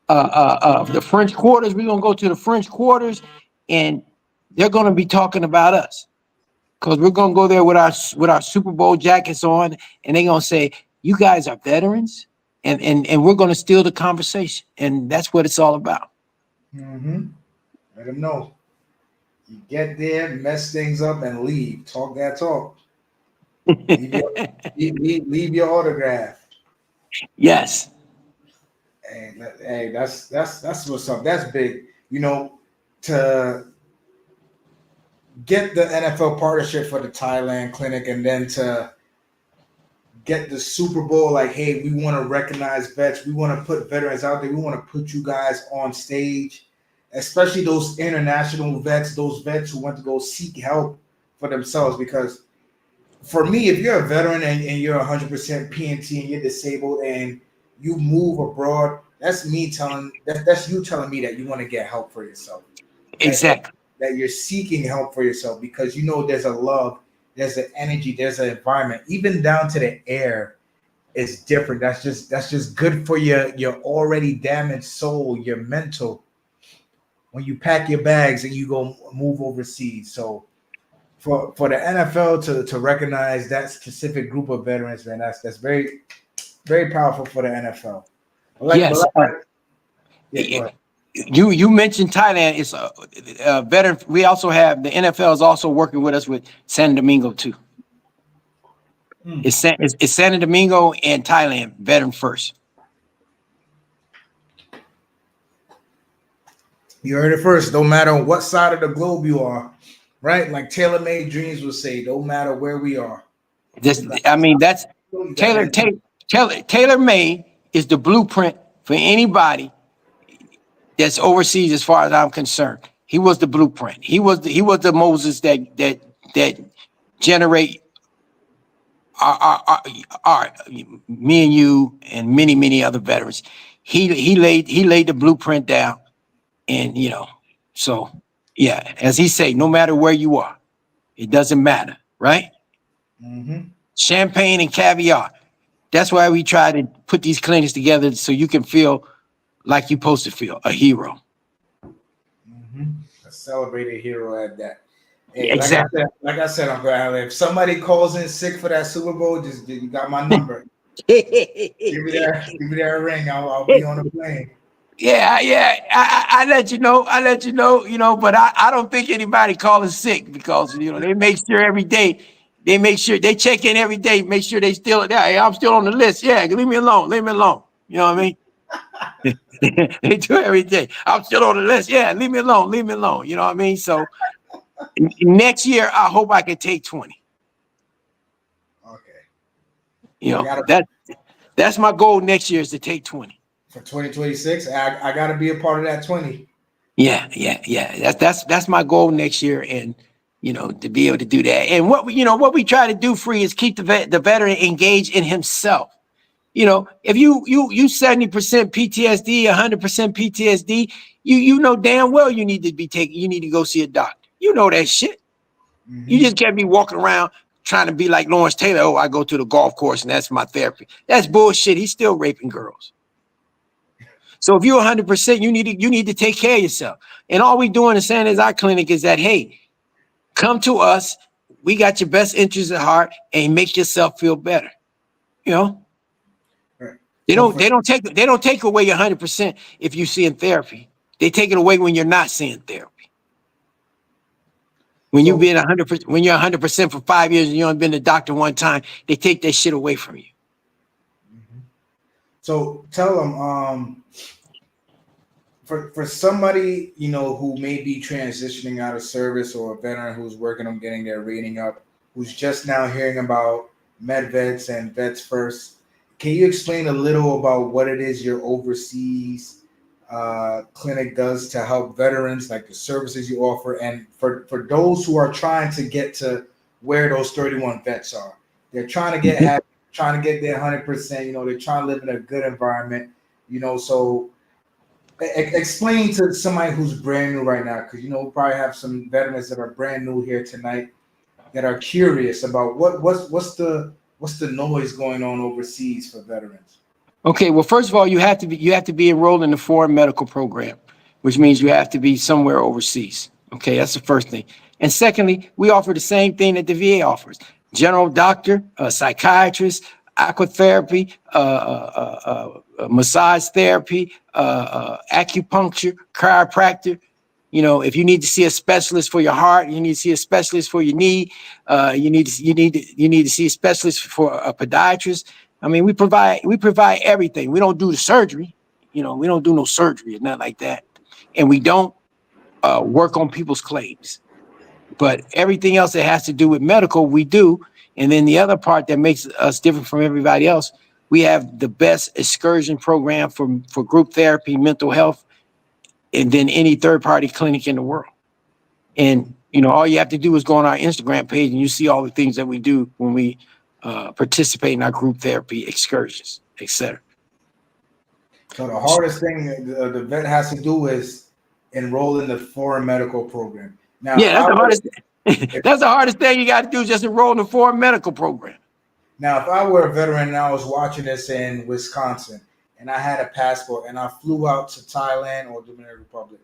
the French Quarters. We're gonna go to the French Quarters, and they're gonna be talking about us because we're gonna go there with our Super Bowl jackets on, and they're gonna say, "You guys are veterans," and we're gonna steal the conversation, and that's what it's all about. Mm-hmm. Let them know. You get there, mess things up, and leave. Talk that talk. Leave your autograph. Yes. Hey, that's what's up. That's big. You know, to get the NFL partnership for the Thailand clinic, and then to get the Super Bowl. Like, hey, we want to recognize vets. We want to put veterans out there. We want to put you guys on stage, especially those international vets, those vets who want to go seek help for themselves. Because for me, if you're a veteran and you're 100% PNT and you're disabled and you move abroad, that's you telling me that you want to get help for yourself. Exactly. That you're seeking help for yourself because you know there's a love, there's an energy, there's an environment, even down to the air it's different. That's just good for your already damaged soul, your mental. When you pack your bags and you go move overseas, so for the NFL to recognize that specific group of veterans, man, that's very very powerful for the NFL. Yes. Yeah, go ahead. You mentioned Thailand. It's a veteran. We also have the NFL is also working with us with San Domingo too. Mm. It's San Domingo and Thailand, veteran first. You heard it first. No matter what side of the globe you are, right? Like Taylor Made Dreams would say, no matter where we are. That's Taylor Made is the blueprint for anybody that's overseas, as far as I'm concerned. He was the blueprint. He was the Moses that generate our me and you and many other veterans. He laid the blueprint down, and so yeah, as he say, no matter where you are, it doesn't matter, right? Mm-hmm. Champagne and caviar. That's why we try to put these clinics together so you can feel like you're supposed to feel, a hero. Mm-hmm. A celebrated hero at that. Hey, Exactly. Like I said, Uncle Allen, if somebody calls in sick for that Super Bowl, just you got my number. give me that ring. I'll be on the plane. Yeah. I let you know. But I don't think anybody calling sick, because they make sure every day. They make sure they check in every day, make sure they still there. Hey, I'm still on the list. Yeah, leave me alone. You know what I mean? They do every day. I'm still on the list. Yeah, leave me alone. You know what I mean? So next year, I hope I can take 20. Okay. That's my goal next year, is to take 20. For 2026, I got to be a part of that 20. Yeah. That's my goal next year, and to be able to do that. And what we try to do, Free, is keep the veteran engaged in himself. If you 70% PTSD, 100% PTSD, you know damn well you need to go see a doctor. You know that shit. Mm-hmm. You just can't be walking around trying to be like Lawrence Taylor. Oh, I go to the golf course and that's my therapy. That's bullshit. He's still raping girls. So if you're 100%, you need to take care of yourself. And all we doing in San Jose Clinic is that, hey, come to us. We got your best interests at heart, and make yourself feel better. They don't take away your 100% if you're seeing therapy. They take it away when you're not seeing therapy. When you've been 100%, when you're 100% for 5 years and you only been to the doctor one time, they take that shit away from you. Mm-hmm. So tell them, for somebody who may be transitioning out of service, or a veteran who's working on getting their rating up, who's just now hearing about Medvets and Vets First. Can you explain a little about what it is your overseas clinic does to help veterans, like the services you offer, and for those who are trying to get to where those 31 vets are? They're trying to get happy, trying to get their 100%. They're trying to live in a good environment. So explain to somebody who's brand new right now, because we probably have some veterans that are brand new here tonight that are curious about what's the noise going on overseas for veterans. Okay, well, first of all, you have to be enrolled in the foreign medical program, which means you have to be somewhere overseas. Okay, that's the first thing. And secondly, we offer the same thing that the VA offers: general doctor, psychiatrist, aquatherapy, massage therapy, acupuncture, chiropractor. If you need to see a specialist for your heart, you need to see a specialist for your knee. You need to see a specialist for a podiatrist. I mean, we provide everything. We don't do the surgery. We don't do no surgery, nothing like that. And we don't work on people's claims. But everything else that has to do with medical, we do. And then the other part that makes us different from everybody else, we have the best excursion program for group therapy, mental health, and then any third-party clinic in the world. And all you have to do is go on our Instagram page, and you see all the things that we do when we participate in our group therapy excursions, etc. So the hardest thing the vet has to do is enroll in the foreign medical program. Now, yeah, that's the hardest. That's the hardest thing you got to do, just enroll in the foreign medical program. Now, if I were a veteran and I was watching this in Wisconsin and I had a passport and I flew out to Thailand or Dominican Republic,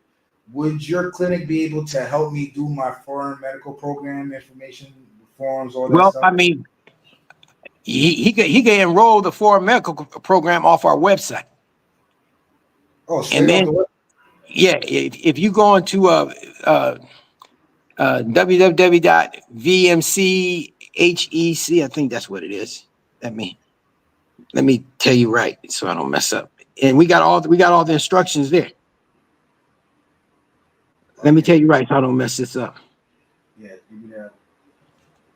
would your clinic be able to help me do my foreign medical program information forms, all that Well, stuff? I mean, he can enroll the foreign medical program off our website, Oh, and straight off then the web. yeah, if you go into www.vmchec, I think that's what it is. Let me tell you right, so I don't mess up. And we got all the instructions there. Let me Okay. tell you right, so I don't mess this up. Yeah, give me that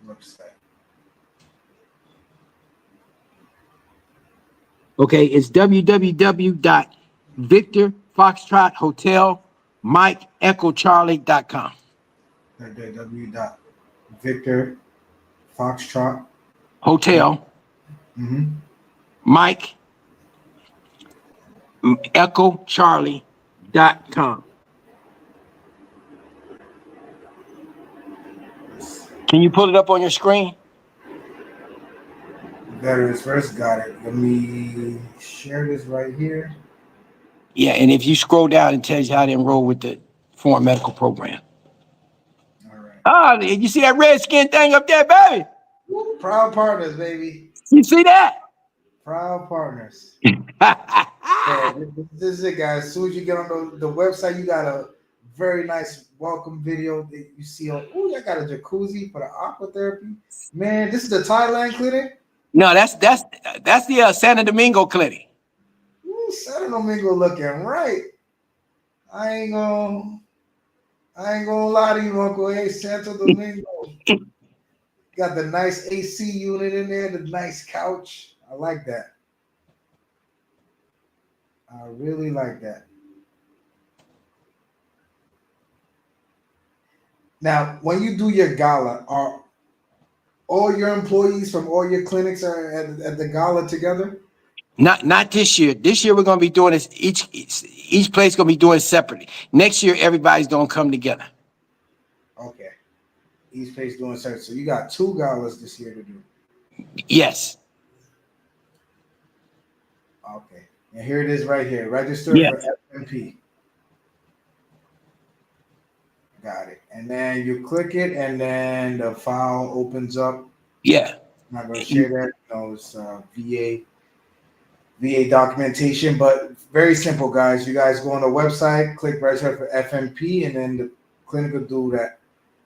website. Okay, it's www.victorfoxtrothotelmikeechocharlie.com. www.victorfoxtrot. Hotel Mm-hmm. Mike EchoCharlie.com. Can you pull it up on your screen? Veterans First, got it. Let me share this right here. Yeah, and if you scroll down, it tells you how to enroll with the foreign medical program. All right. Ah, you see that red skin thing up there, baby? Woo, proud partners, baby. You see that? Proud partners. Yeah, this is it, guys. As soon as you get on the website, you got a very nice welcome video that you see. Oh, I got a jacuzzi for the aqua therapy. Man, this is the Thailand clinic. No, that's the Santo Domingo clinic. Ooh, Santo Domingo looking right. I ain't gonna lie to you, Uncle. Hey, Santo Domingo got the nice AC unit in there, the nice couch. I like that. I really like that. Now, when you do your gala, are all your employees from all your clinics are at the gala together? Not this year. This year we're gonna be doing this each place gonna be doing it separately. Next year everybody's gonna come together. Okay. Each place doing search. So you got two galas this year to do. Yes. Okay. And here it is right here. Register Yeah. for FMP. Got it. And then you click it, and then the file opens up. Yeah. I'm not going to share that. No, it's VA documentation, but very simple, guys. You guys go on the website, click register for FMP, and then the clinic will do that,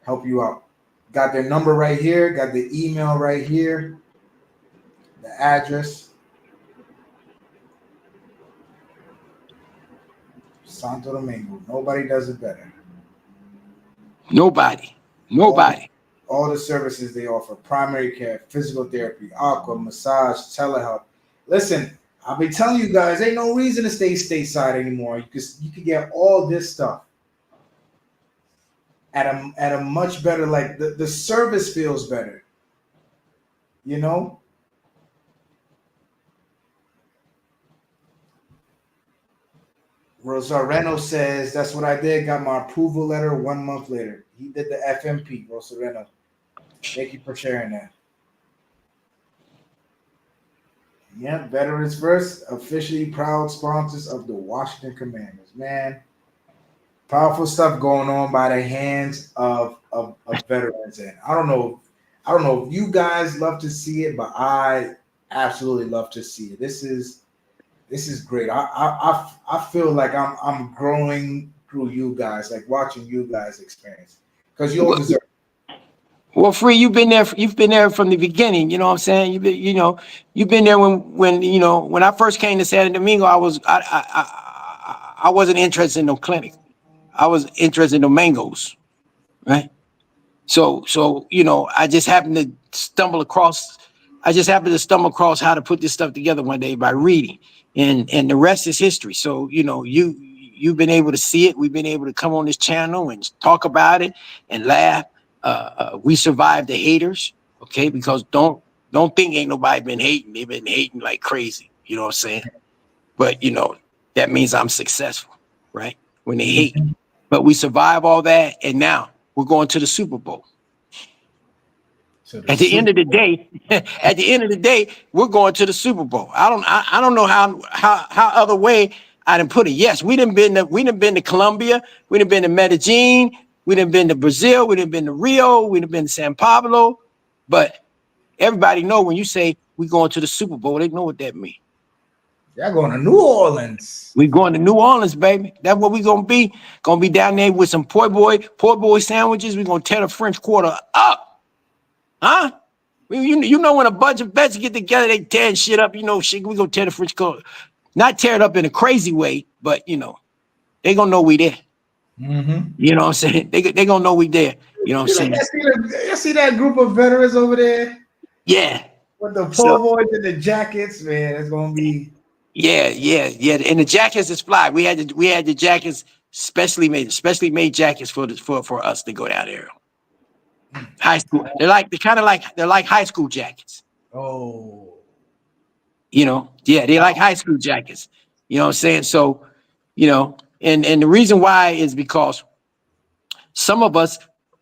help you out. Got their number right here, got the email right here, the address. Santo Domingo. Nobody does it better. Nobody. All the services they offer: primary care, physical therapy, aqua, massage, telehealth. Listen, I'll be telling you guys, ain't no reason to stay stateside anymore. You can get all this stuff at a much better, like the service feels better. You know? Rosareno says, that's what I did. Got my approval letter 1 month later. He did the FMP, Rosareno. Thank you for sharing that. Yeah, Veterans First, officially proud sponsors of the Washington Commanders. Man, powerful stuff going on by the hands of veterans. And I don't know if you guys love to see it, but I absolutely love to see it. This is great. I feel like I'm growing through you guys, like watching you guys experience, because you all deserve it. Well, Free, you've been there from the beginning. You know what I'm saying? You've been there when I first came to Santo Domingo. I wasn't interested in no clinic. I was interested in the mangoes, right? So I just happened to stumble across how to put this stuff together one day by reading, and the rest is history. So you've been able to see it. We've been able to come on this channel and talk about it and laugh. We survived the haters, okay? Because don't think ain't nobody been hating. They've been hating like crazy. You know what I'm saying? But that means I'm successful, right? When they hate, but we survive all that, and now we're going to the Super Bowl. At the end of the day, at the end of the day, we're going to the Super Bowl. I don't know how other way I done put it. Yes, we done been to Colombia, we done been to Medellin, we done been to Brazil, we done been to Rio, we done been to San Pablo. But everybody know when you say we going to the Super Bowl, they know what that means. Y'all going to New Orleans. We going to New Orleans, baby. That's what we gonna be. Gonna be down there with some poor boy sandwiches. We gonna tear the French Quarter up. Huh? You know when a bunch of vets get together, they tearing shit up. You know, shit, we gonna tear the French Quarter. Not tear it up in a crazy way, but you know, they gonna know we there. Mm-hmm. You know what I'm saying? They gonna know we there. You know what I'm saying? You see that group of veterans over there? Yeah. With the poor boys in the jackets, man. It's gonna be. Yeah. And the jackets is fly. We had the jackets specially made jackets for us to go down there. High school. They're like high school jackets. Oh. You know, yeah, they like high school jackets. You know what I'm saying? So, you know, and the reason why is because some of us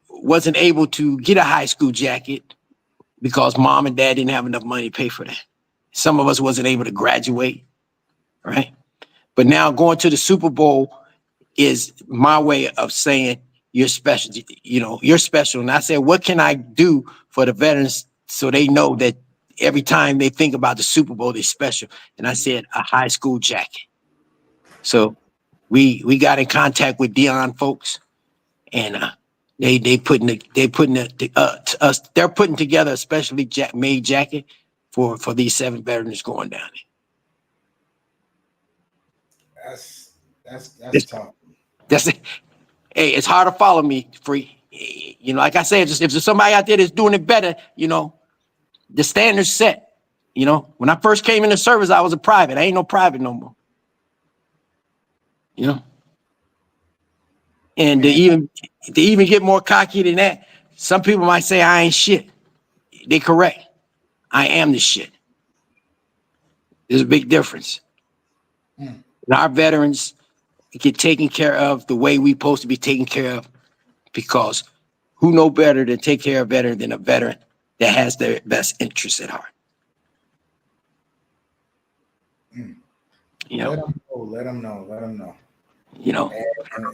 wasn't able to get a high school jacket because mom and dad didn't have enough money to pay for that. Some of us wasn't able to graduate, right? But now going to the Super Bowl is my way of saying you're special. You know, you're special. And I said, what can I do for the veterans so they know that every time they think about the Super Bowl, they're special? And I said, a high school jacket. So we got in contact with Dion folks, and they're putting together a specially made jacket for these 7 veterans going down there. That's tough. That's it. Hey, it's hard to follow me, Free. You know, like I said, if there's somebody out there that's doing it better, you know, the standard's set. You know, when I first came into service, I was a private. I ain't no private no more. You know, and to even get more cocky than that, some people might say I ain't shit. They correct. I am the shit. There's a big difference. And our veterans get taken care of the way we supposed to be taken care of, because who know better than take care of veteran than a veteran that has their best interests at heart? You know, let them know. You know,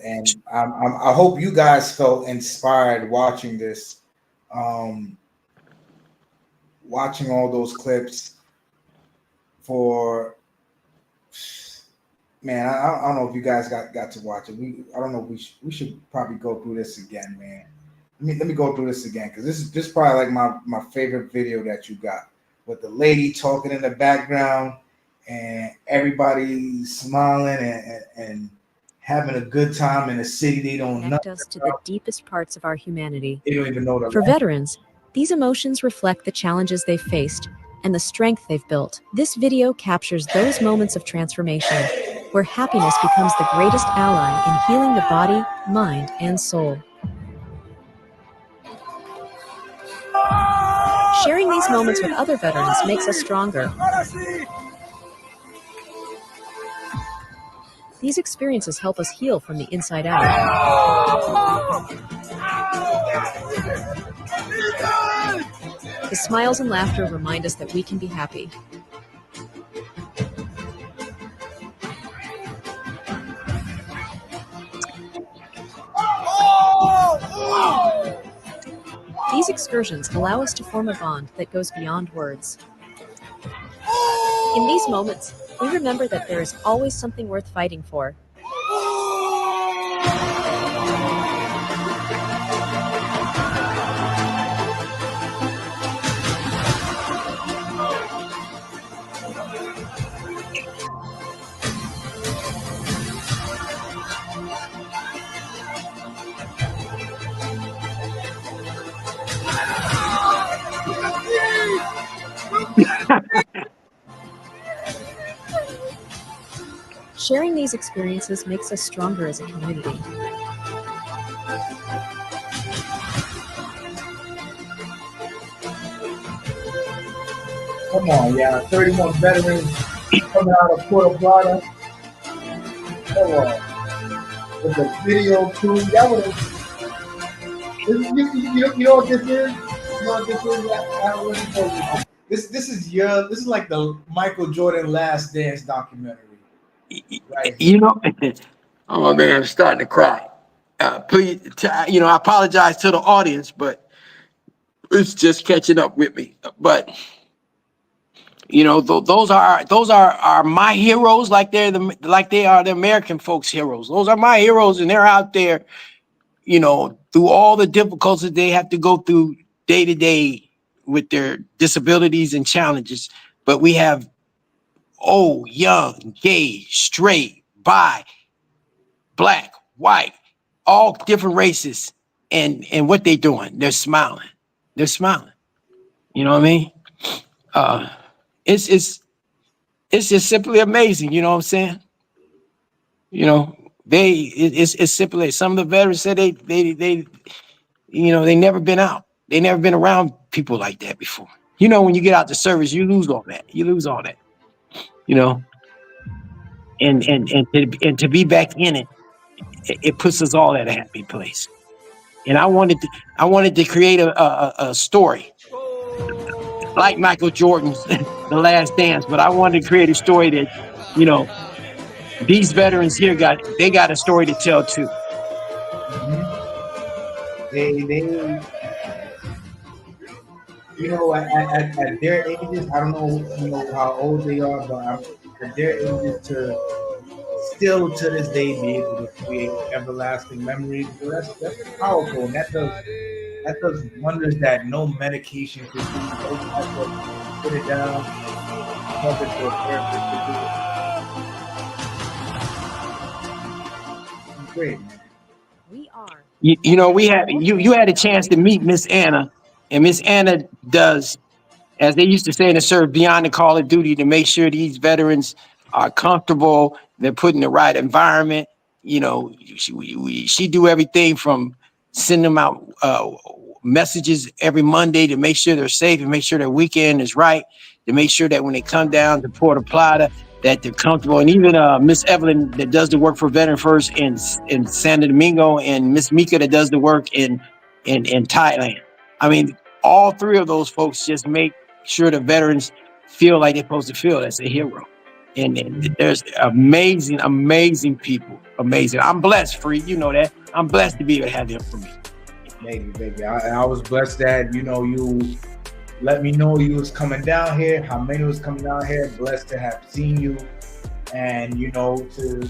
and I hope you guys felt inspired watching this, watching all those clips. For man, I don't know if you guys got to watch it. I don't know. We should probably go through this again, man. Let me go through this again, because this is probably like my favorite video that you got, with the lady talking in the background and everybody smiling and having a good time in a city they don't know. Connect us to the deepest parts of our humanity. They don't even know that. For veterans, these emotions reflect the challenges they've faced and the strength they've built. This video captures those moments of transformation where happiness becomes the greatest ally in healing the body, mind, and soul. Sharing these moments with other veterans makes us stronger. These experiences help us heal from the inside out. The smiles and laughter remind us that we can be happy. These excursions allow us to form a bond that goes beyond words. In these moments, we remember that there is always something worth fighting for. Sharing these experiences makes us stronger as a community. Come on, yeah, 31 veterans coming out of Puerto Plata. Come on. With the video too. That would have. You know what this is? No, this is like the Michael Jordan Last Dance documentary, right here. You know, oh man, I'm starting to cry. Please, I apologize to the audience, but it's just catching up with me. But those are my heroes, like they are the American folks' heroes. Those are my heroes, and they're out there, through all the difficulties they have to go through day to day with their disabilities and challenges. But we have old, young, gay, straight, bi, black, white, all different races, and what they're doing, they're smiling. They're smiling. You know what I mean? It's just simply amazing. You know what I'm saying? It's simply, some of the veterans said they never been out. They never been around people like that before. When you get out the service, you lose all that. And to be back in it, it puts us all at a happy place. And I wanted to create a story like Michael Jordan's The Last Dance, but I wanted to create a story that, these veterans here got a story to tell too. They at their ages, I don't know how old they are, but at their ages to still to this day be able to create everlasting memories. So that's powerful, and that does wonders that no medication can do. No type of put it down, talk it to a therapist to do it. Great, man. We are. You had a chance to meet Miss Anna, and Miss Anna does, as they used to say in the service, beyond the call of duty to make sure these veterans are comfortable, they're put in the right environment. She do everything from send them out messages every Monday to make sure they're safe and make sure their weekend is right, to make sure that when they come down to Puerto Plata, that they're comfortable. And even Miss Evelyn that does the work for Veteran First in Santo Domingo, and Miss Mika that does the work in Thailand. I mean, all three of those folks just make sure the veterans feel like they're supposed to feel as a hero. And there's amazing people. Amazing. I'm blessed, Free. You know that. I'm blessed to be able to have them for me. Baby. I was blessed that, you let me know you was coming down here, how many was coming down here. Blessed to have seen you, and, to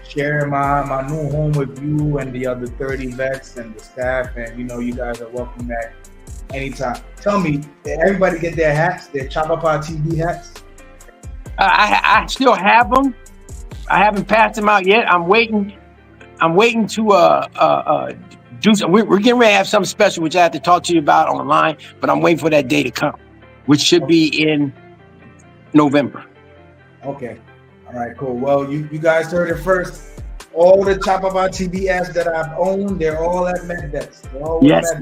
share my new home with you and the other 30 vets and the staff. And, you guys are welcome back anytime. Tell me, did everybody get their hats, their Chapapa TV hats? I still have them. I haven't passed them out yet. I'm waiting to do some. We're getting ready to have something special, which I have to talk to you about online. But I'm waiting for that day to come, which should be in November. Okay. All right. Cool. Well, you guys heard it first. All the Chapapa TV hats that I've owned, they're all at Medvets. Yes.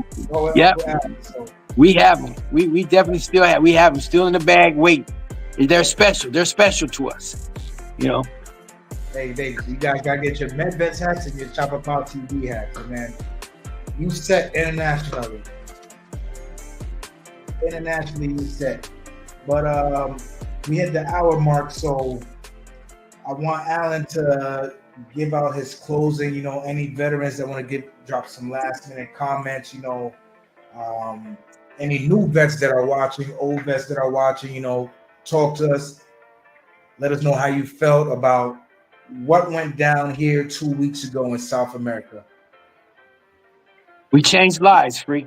Yep. So. We have them. We definitely still have. We have them still in the bag. Wait. They're special. They're special to us. Hey, you guys gotta get your Medvets hats and your Chapapa TV hats, man. You set internationally. Internationally, you set. But we hit the hour mark, so I want Alan to give out his closing. Any veterans that want to drop some last minute comments. Any new vets that are watching, old vets that are watching. Talk to us. Let us know how you felt about what went down here 2 weeks ago in South America. We changed lives, Free.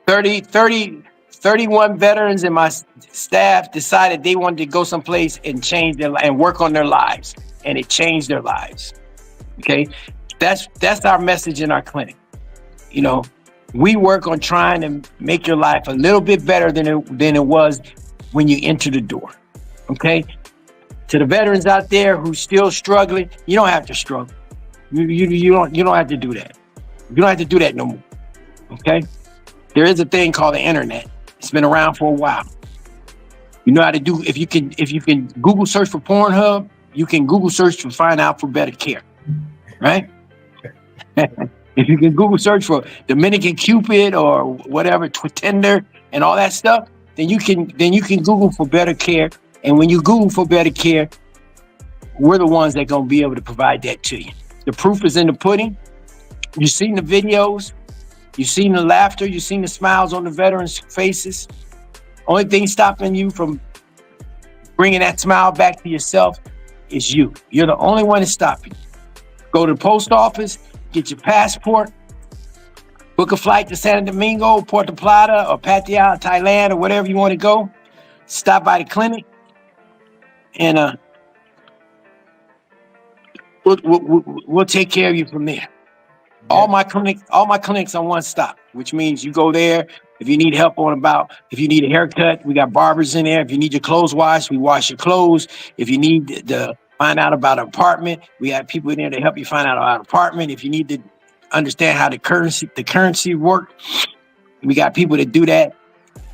31 veterans and my staff decided they wanted to go someplace and change and work on their lives. And it changed their lives. Okay. That's our message in our clinic. We work on trying to make your life a little bit better than it was when you enter the door. Okay. To the veterans out there who's still struggling, you don't have to struggle. You don't have to do that. You don't have to do that no more. Okay. There is a thing called the internet. It's been around for a while. You know how to do, if you can Google search for Pornhub, you can Google search to find out for better care. Right? If you can Google search for Dominican Cupid or whatever, Tinder and all that stuff, then you can Google for better care. And when you Google for better care, we're the ones that gonna be able to provide that to you. The proof is in the pudding. You've seen the videos, you've seen the laughter, you've seen the smiles on the veterans' faces. Only thing stopping you from bringing that smile back to yourself is you. You're the only one that's stopping you. Go to the post office, get your passport, book a flight to Santo Domingo, Puerto Plata, or Pattaya, Thailand, or whatever you want to go. Stop by the clinic, and we'll take care of you from there. All my clinics on one stop, which means you go there. If you need help if you need a haircut, we got barbers in there. If you need your clothes washed, we wash your clothes. If you need to find out about an apartment, we have people in there to help you find out about an apartment. If you need to understand how the currency work, we got people that do that.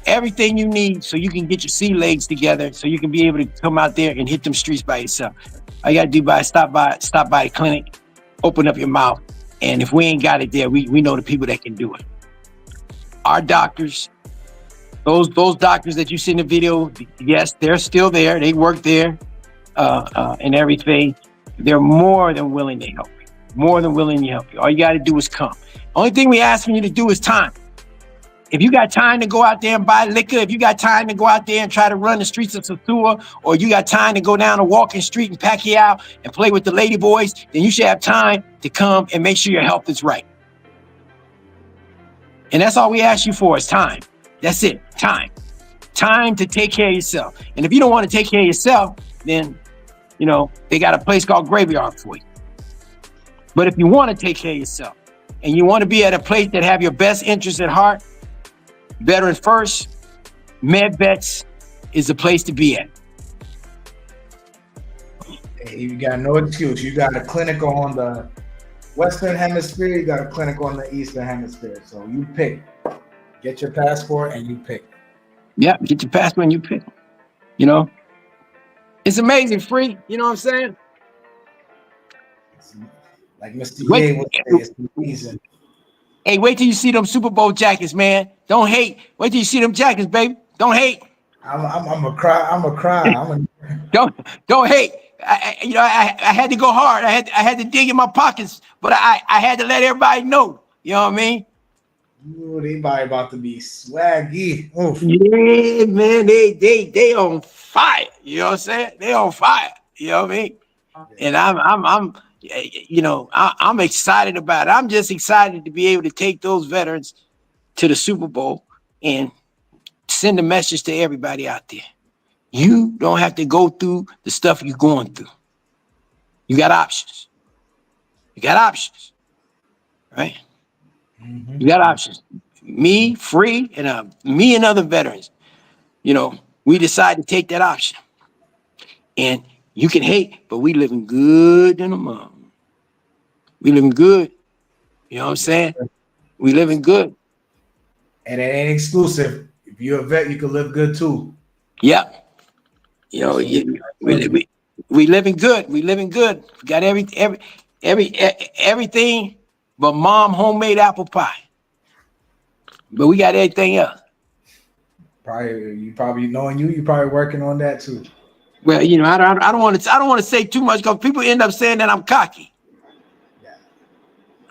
Everything you need so you can get your sea legs together, so you can be able to come out there and hit them streets by yourself. All you gotta do stop by the clinic, open up your mouth, and if we ain't got it there, we know the people that can do it. Our doctors, those doctors that you see in the video, yes, they're still there. They work there, and everything. They're more than willing to help you. More than willing to help you. All you got to do is come. Only thing we asking you to do is time. If you got time to go out there and buy liquor, if you got time to go out there and try to run the streets of Satua, or you got time to go down a walking street in Pacquiao and play with the lady boys, then you should have time to come and make sure your health is right. And that's all we ask you for is time. That's it, time. Time to take care of yourself. And if you don't want to take care of yourself, then, they got a place called Graveyard for you. But if you want to take care of yourself and you want to be at a place that have your best interests at heart, Veterans First, Medvets is the place to be at. Hey, you got no excuse. You got a clinic on the Western Hemisphere, you got a clinic on the Eastern Hemisphere. So you pick. Get your passport and you pick. Yeah, get your passport and you pick. It's amazing, free. You know what I'm saying? Like Mr. Ye would say, it's amazing. Hey, wait till you see them Super Bowl jackets, man. Don't hate. Wait till you see them jackets, baby. Don't hate. I'm a cry. Don't hate. I had to go hard. I had to dig in my pockets, but I had to let everybody know. You know what I mean? Ooh, they about to be swaggy. Oof. Yeah, man. They on fire. You know what I'm saying? They on fire. You know what I mean? And I'm excited about it. I'm just excited to be able to take those veterans to the Super Bowl and send a message to everybody out there. You don't have to go through the stuff you're going through. You got options. Right? Mm-hmm. You got options. Me, free, and me and other veterans. We decide to take that option. And you can hate, but we living good in the mom. We living good. You know what I'm saying? We living good. And it ain't exclusive. If you're a vet, you can live good too. Yep. We living good. We living good. We got everything but mom homemade apple pie. But we got everything else. Probably knowing you're probably working on that too. Well, I don't want to say too much because people end up saying that I'm cocky.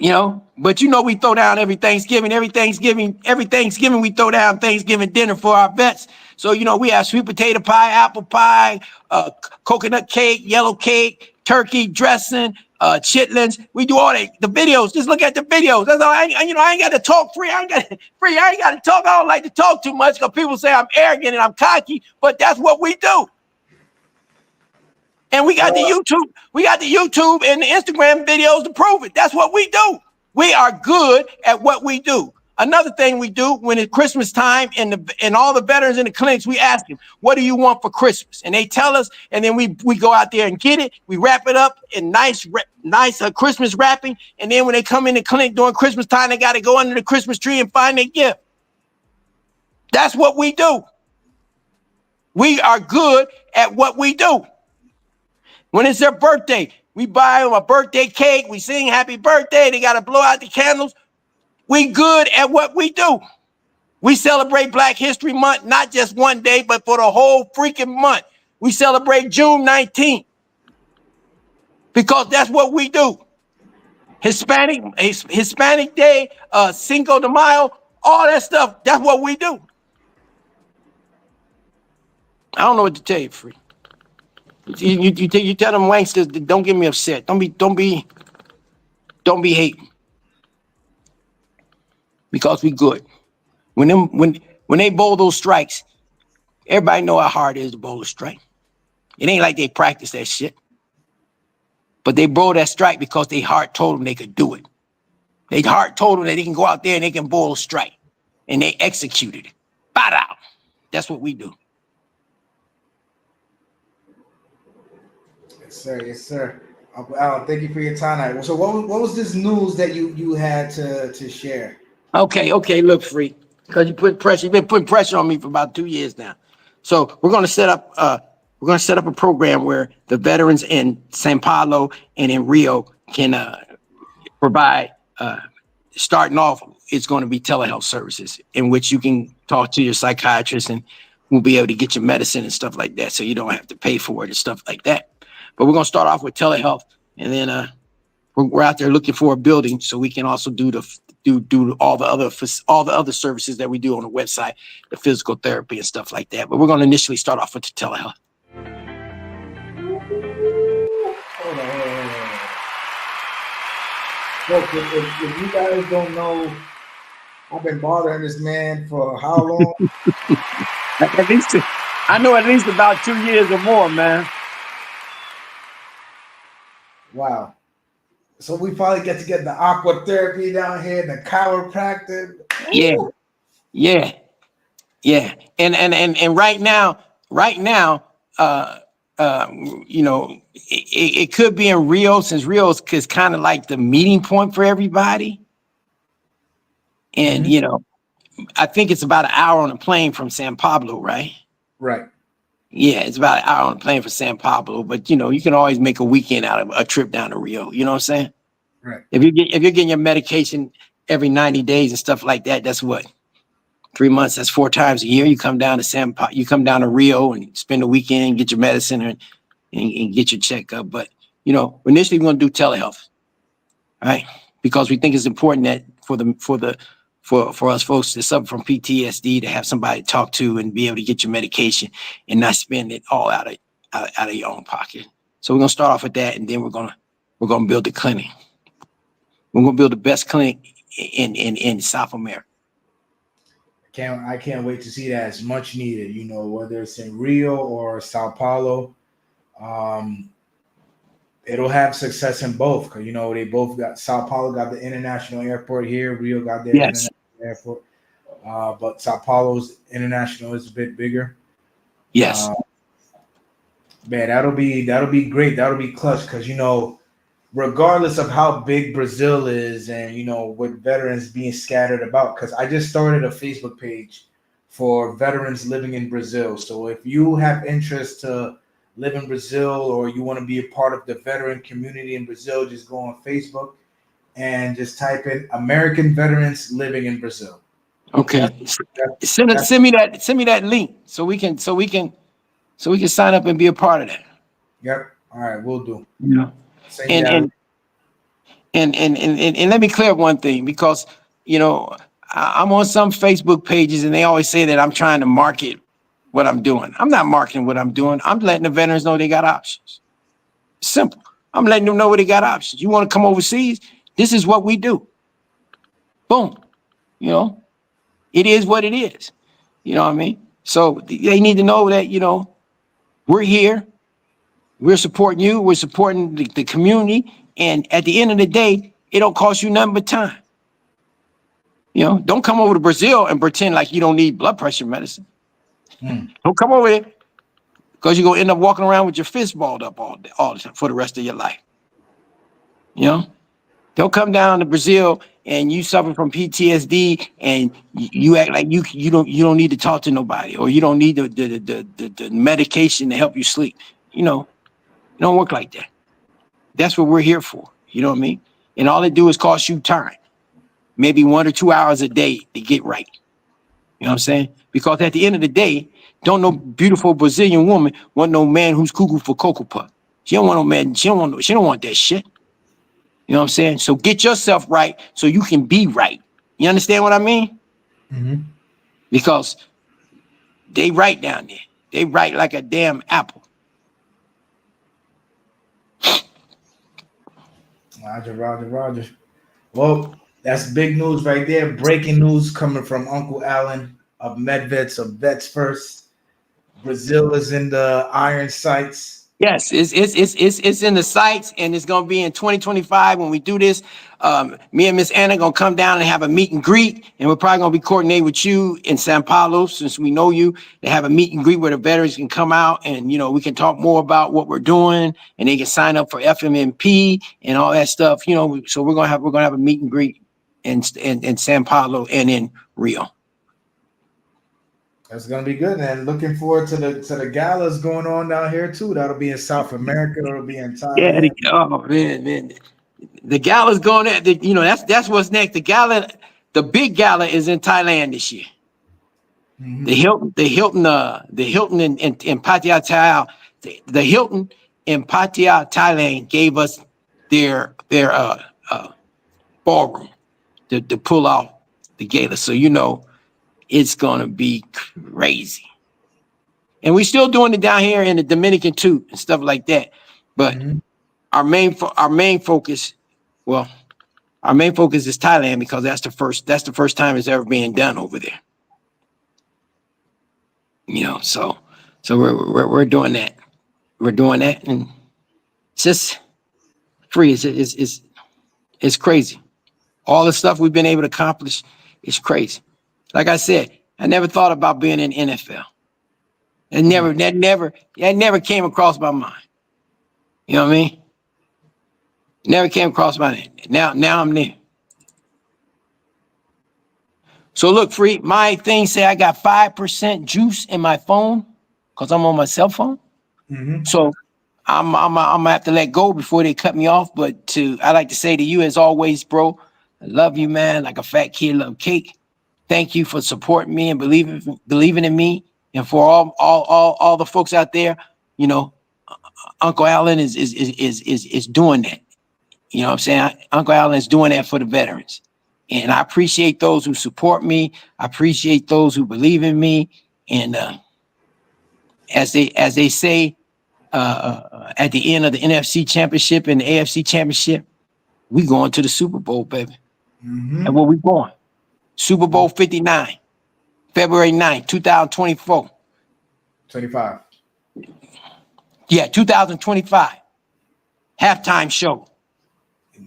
But we throw down every Thanksgiving we throw down Thanksgiving dinner for our vets. So, we have sweet potato pie, apple pie, coconut cake, yellow cake, turkey dressing, chitlins. We do all the videos. Just look at the videos. That's all. I ain't got to talk free. I ain't got to talk. I don't like to talk too much because people say I'm arrogant and I'm cocky, but that's what we do. And we got the YouTube and the Instagram videos to prove it. That's what we do. We are good at what we do. Another thing we do when it's Christmas time and all the veterans in the clinics, we ask them, what do you want for Christmas? And they tell us, and then we go out there and get it. We wrap it up in nice Christmas wrapping. And then when they come in the clinic during Christmas time, they got to go under the Christmas tree and find their gift. That's what we do. We are good at what we do. When it's their birthday, We buy them a birthday cake. We sing happy birthday. They got to blow out the candles. We good at what we do. We celebrate Black History Month, not just one day, but for the whole freaking month. We celebrate June 19th because that's what we do. Hispanic Day, Cinco de Mayo, all that stuff. That's what we do. I don't know what to tell you, Free. You tell them wanksters, don't get me upset. Don't be hating. Because we good. When they bowl those strikes, everybody know how hard it is to bowl a strike. It ain't like they practice that shit. But they bowl that strike because their heart told them they could do it. Their heart told them that they can go out there and they can bowl a strike. And they executed it. Bada! That's what we do. Yes, sir. Yes, sir. Uncle Alan, thank you for your time tonight. So what was this news that you had to share? Okay, look, Free. Because you've been putting pressure on me for about 2 years now. So we're gonna set up a program where the veterans in Sao Paulo and in Rio can provide starting off, it's going to be telehealth services in which you can talk to your psychiatrist and we'll be able to get your medicine and stuff like that. So you don't have to pay for it and stuff like that. But we're going to start off with telehealth, and then we're out there looking for a building so we can also do all the other services that we do on the website, the physical therapy and stuff like that. But we're going to initially start off with the telehealth. Hold on. Look, if you guys don't know, I've been bothering this man for how long? I know at least about 2 years or more, man. Wow. So we finally get to get the aqua therapy down here, the chiropractor. Yeah. And right now, you know, it could be in Rio, since Rio is kind of like the meeting point for everybody. And you know, I think it's about an hour on a plane from San Pablo, right? Right. Yeah, it's about an hour on a plane from San Pablo, but you know, you can always make a weekend out of a trip down to Rio. You know what I'm saying? Right. If you're getting your medication every 90 days and stuff like that, that's what, 3 months. That's 4 times a year. You come down to Rio and spend a weekend, get your medicine and get your checkup. But you know, initially we're going to do telehealth, right? Because we think it's important that for us folks that suffer from PTSD to have somebody to talk to and be able to get your medication and not spend it all out of your own pocket. So we're gonna start off with that, and then we're gonna build a clinic. We're gonna build the best clinic in South America. I can't wait to see that. It's much needed, you know, whether it's in Rio or Sao Paulo. It'll have success in both, because you know they both got, Sao Paulo got the international airport here, Rio got their international airport, but Sao Paulo's international is a bit bigger. Yes, man, that'll be great. That'll be clutch, because you know, regardless of how big Brazil is, and you know, with veterans being scattered about, because I just started a Facebook page for veterans living in Brazil. So if you have interest to live in Brazil, or you want to be a part of the veteran community in Brazil, just go on Facebook and just type in American veterans living in Brazil. Okay. Send me that link so we can sign up and be a part of that. Yep. All right, we'll do. Yeah. And let me clear up one thing, because you know, I'm on some Facebook pages and they always say that I'm trying to market what I'm doing. I'm not marketing what I'm doing. I'm letting the veterans know they got options. Simple. I'm letting them know they got options. You want to come overseas? This is what we do. Boom. You know, it is what it is. You know what I mean? So they need to know that, you know, we're here. We're supporting you. We're supporting the community. And at the end of the day, it don't cost you nothing but time. You know, don't come over to Brazil and pretend like you don't need blood pressure medicine. Don't come over there, because you're gonna end up walking around with your fist balled up all the time for the rest of your life. You know, don't come down to Brazil and you suffer from PTSD and you act like you don't need to talk to nobody, or you don't need the medication to help you sleep. You know, it don't work like that. That's what we're here for. You know what I mean? And all it do is cost you time, maybe 1 or 2 hours a day to get right. You know what I'm saying? Because at the end of the day, don't no beautiful Brazilian woman want no man who's cuckoo for Cocoa Puff. She don't want no man. She don't want that shit. You know what I'm saying? So get yourself right so you can be right. You understand what I mean? Mm-hmm. Because they right down there. They right like a damn apple. Roger. Well, that's big news right there. Breaking news coming from Uncle Allen of Medvets, of Vets First. Brazil is in the iron sights. Yes, it's in the sights, and it's gonna be in 2025 when we do this. Me and Miss Anna gonna come down and have a meet and greet, and we're probably gonna be coordinating with you in Sao Paulo since we know you to have a meet and greet where the veterans can come out and we can talk more about what we're doing, and they can sign up for FMMP and all that stuff. So we're gonna have a meet and greet in Sao Paulo and in Rio. That's gonna be good, and looking forward to the galas going on down here too. That'll be in South America. It'll be in Thailand. Yeah, oh man, the gala's going at that's what's next. The big gala is in Thailand this year. Mm-hmm. The Hilton in Pattaya, Thailand. The Hilton in Pattaya, Thailand gave us their ballroom to pull off the gala. So it's gonna be crazy. And we're still doing it down here in the Dominican too and stuff like that. But our main focus is Thailand because that's the first time it's ever being done over there. So we're doing that. We're doing that, and it's just free. It's crazy. All the stuff we've been able to accomplish is crazy. Like I said, I never thought about being in NFL. That never came across my mind. You know what I mean? Never came across my mind. Now I'm there. So look, Free, my thing say I got 5% juice in my phone because I'm on my cell phone. Mm-hmm. So I'm gonna have to let go before they cut me off. But I like to say to you as always, bro, I love you, man, like a fat kid love cake. Thank you for supporting me and believing in me, and for all the folks out there. Uncle Allen is doing that. You know what I'm saying? Uncle Allen is doing that for the veterans, and I appreciate those who support me. I appreciate those who believe in me, and as they say at the end of the NFC Championship and the AFC Championship, we going to the Super Bowl, baby. Mm-hmm. And where we going? Super Bowl 59, February 9th, 2024. 25. Yeah, 2025. Halftime show.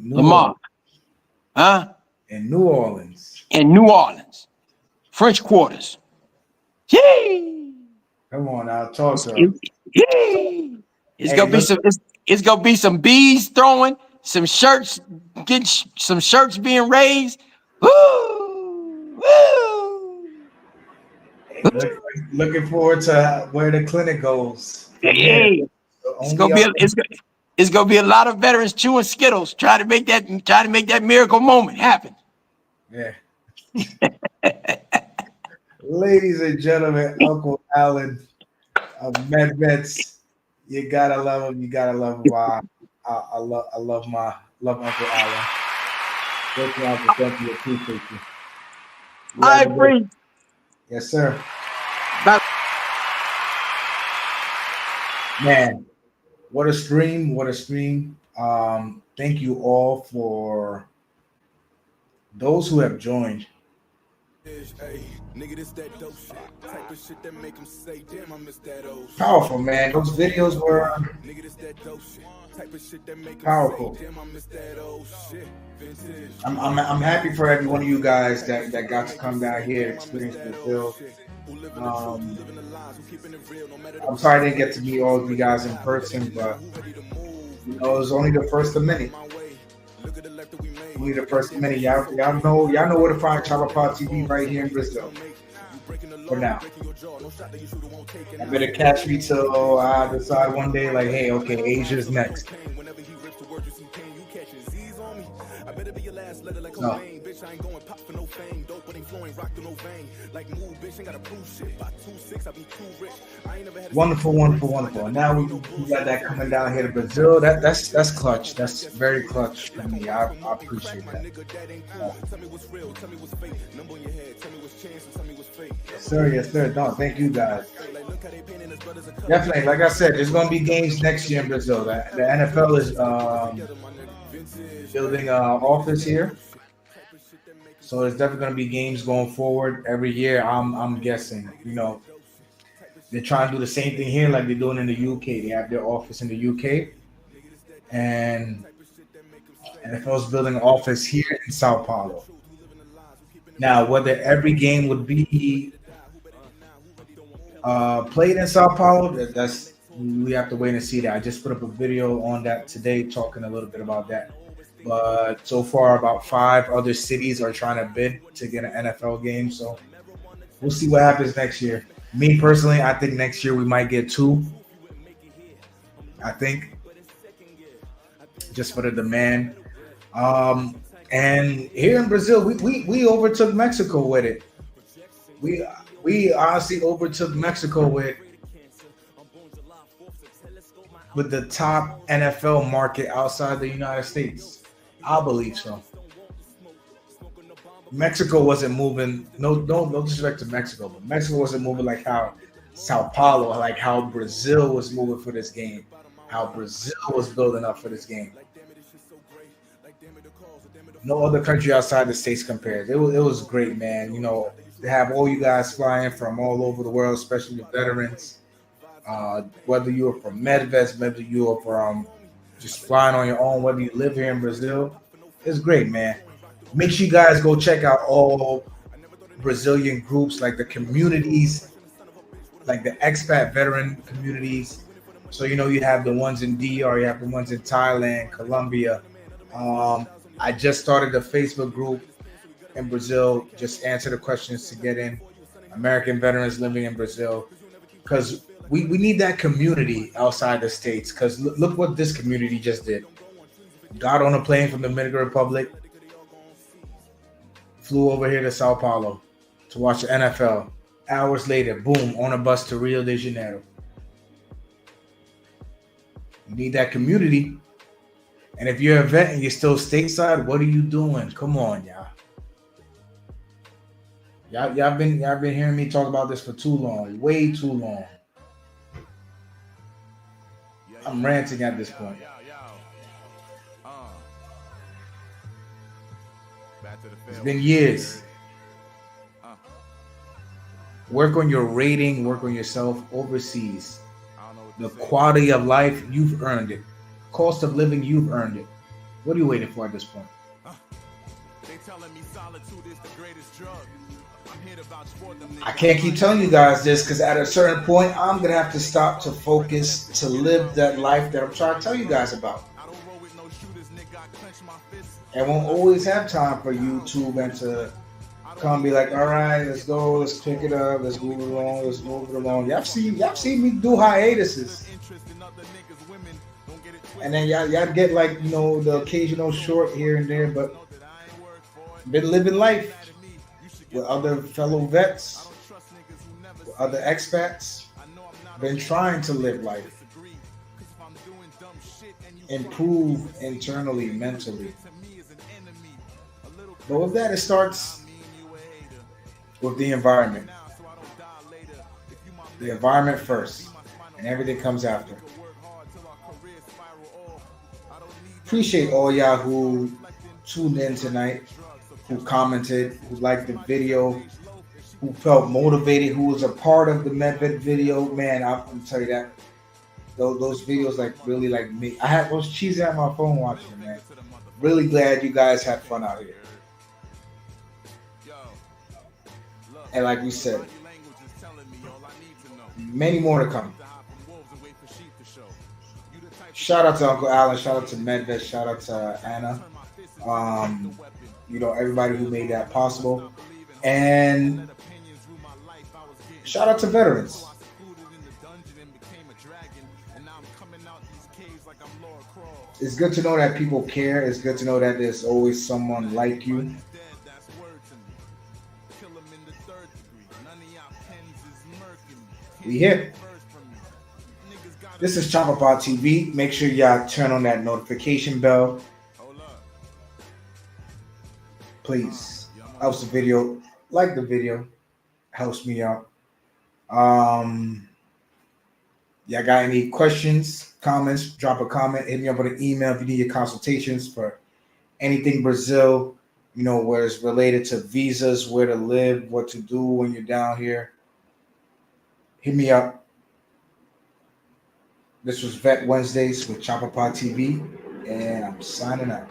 Lamar. Huh? In New Orleans. French Quarters. Yay! Come on now, talk to him. It's gonna be some bees throwing, some shirts being raised. Woo! Looking forward to where the clinic goes. Hey, it's gonna be a lot of veterans chewing Skittles, try to make that miracle moment happen. Yeah. Ladies and gentlemen, Uncle Allen of Medvets. You gotta love him. You gotta love him. Wow. I love Uncle Allen. Thank you, Uncle. Thank you. Appreciate you. I agree. Yes, sir. Bye. Man, what a stream. What a stream. Thank you all for those who have joined. Powerful, man. Those videos were powerful. I'm happy for every one of you guys that got to come down here and experience Brazil. I'm sorry I didn't get to meet all of you guys in person, but it was only the first of many. Only the first of many. Y'all know where to find Chopper Pod TV right here in Brazil. For now. I better catch me till I decide one day, like, hey, okay, Asia's next. No. Wonderful, wonderful, wonderful. And now we got that coming down here to Brazil. That's clutch. That's very clutch for me. I appreciate that. Yes, sir. Yes, sir. No, thank you guys. Definitely. Like I said, there's going to be games next year in Brazil. The NFL is building an office here. So there's definitely going to be games going forward every year. I'm guessing, they're trying to do the same thing here like they're doing in the UK. They have their office in the UK, and NFL's building an office here in Sao Paulo. Now, whether every game would be played in Sao Paulo, we have to wait and see that. I just put up a video on that today talking a little bit about that. But so far, about 5 other cities are trying to bid to get an NFL game. So we'll see what happens next year. Me personally, I think next year we might get 2. I think just for the demand. And here in Brazil, we overtook Mexico with it. We honestly overtook Mexico with the top NFL market outside the United States. I believe so. Mexico wasn't moving. No disrespect to Mexico, but Mexico wasn't moving like how Sao Paulo, like how Brazil was moving for this game, how Brazil was building up for this game. No other country outside the States compares. It was great, man. To have all you guys flying from all over the world, especially the veterans. Whether you are from Medvets, whether you are from just flying on your own, whether you live here in Brazil, it's great, man. Make sure you guys go check out all Brazilian groups, like the communities, like the expat veteran communities. So, you have the ones in DR, you have the ones in Thailand, Colombia. I just started a Facebook group in Brazil. Just answer the questions to get in. American veterans living in Brazil. Because we need that community outside the States. Because look what this community just did. Got on a plane from the Dominican Republic. Flew over here to Sao Paulo to watch the NFL. Hours later, boom, on a bus to Rio de Janeiro. You need that community. And if you're a vet and you're still stateside, what are you doing? Come on, y'all. Y'all been hearing me talk about this for too long, way too long. I'm ranting at this point. It's been years. Work on your rating, work on yourself overseas. The quality of life, you've earned it. Cost of living, you've earned it. What are you waiting for at this point? I can't keep telling you guys this because at a certain point, I'm going to have to stop to focus to live that life that I'm trying to tell you guys about. I won't always have time for YouTube and to come be like, all right, let's go, let's pick it up, let's move it along. Y'all seen me do hiatuses. And then y'all get like, the occasional short here and there, but been living life with other fellow vets, with other expats, been trying to live life, improve internally, mentally. But with that, it starts with the environment. The environment first, and everything comes after. Appreciate all y'all who tuned in tonight, who commented, who liked the video, who felt motivated, who was a part of the Medvet video. Man, I'm tell you that those videos really me. I was cheesing at my phone watching it, man. Really glad you guys had fun out here. And like we said, many more to come. Shout out to Uncle Alan, shout out to Medvets, shout out to Anna. Everybody who made that possible. And shout out to veterans. It's good to know that people care. It's good to know that there's always someone like you. We here. This is Chopper Pod TV. Make sure y'all turn on that notification bell. Please. Helps the video. Like the video. Helps me out. Y'all got any questions, comments? Drop a comment. Hit me up with an email if you need your consultations for anything Brazil, you know, where it's related to visas, where to live, what to do when you're down here. Hit me up. This was Vet Wednesdays with Chopper Pod TV, and I'm signing out.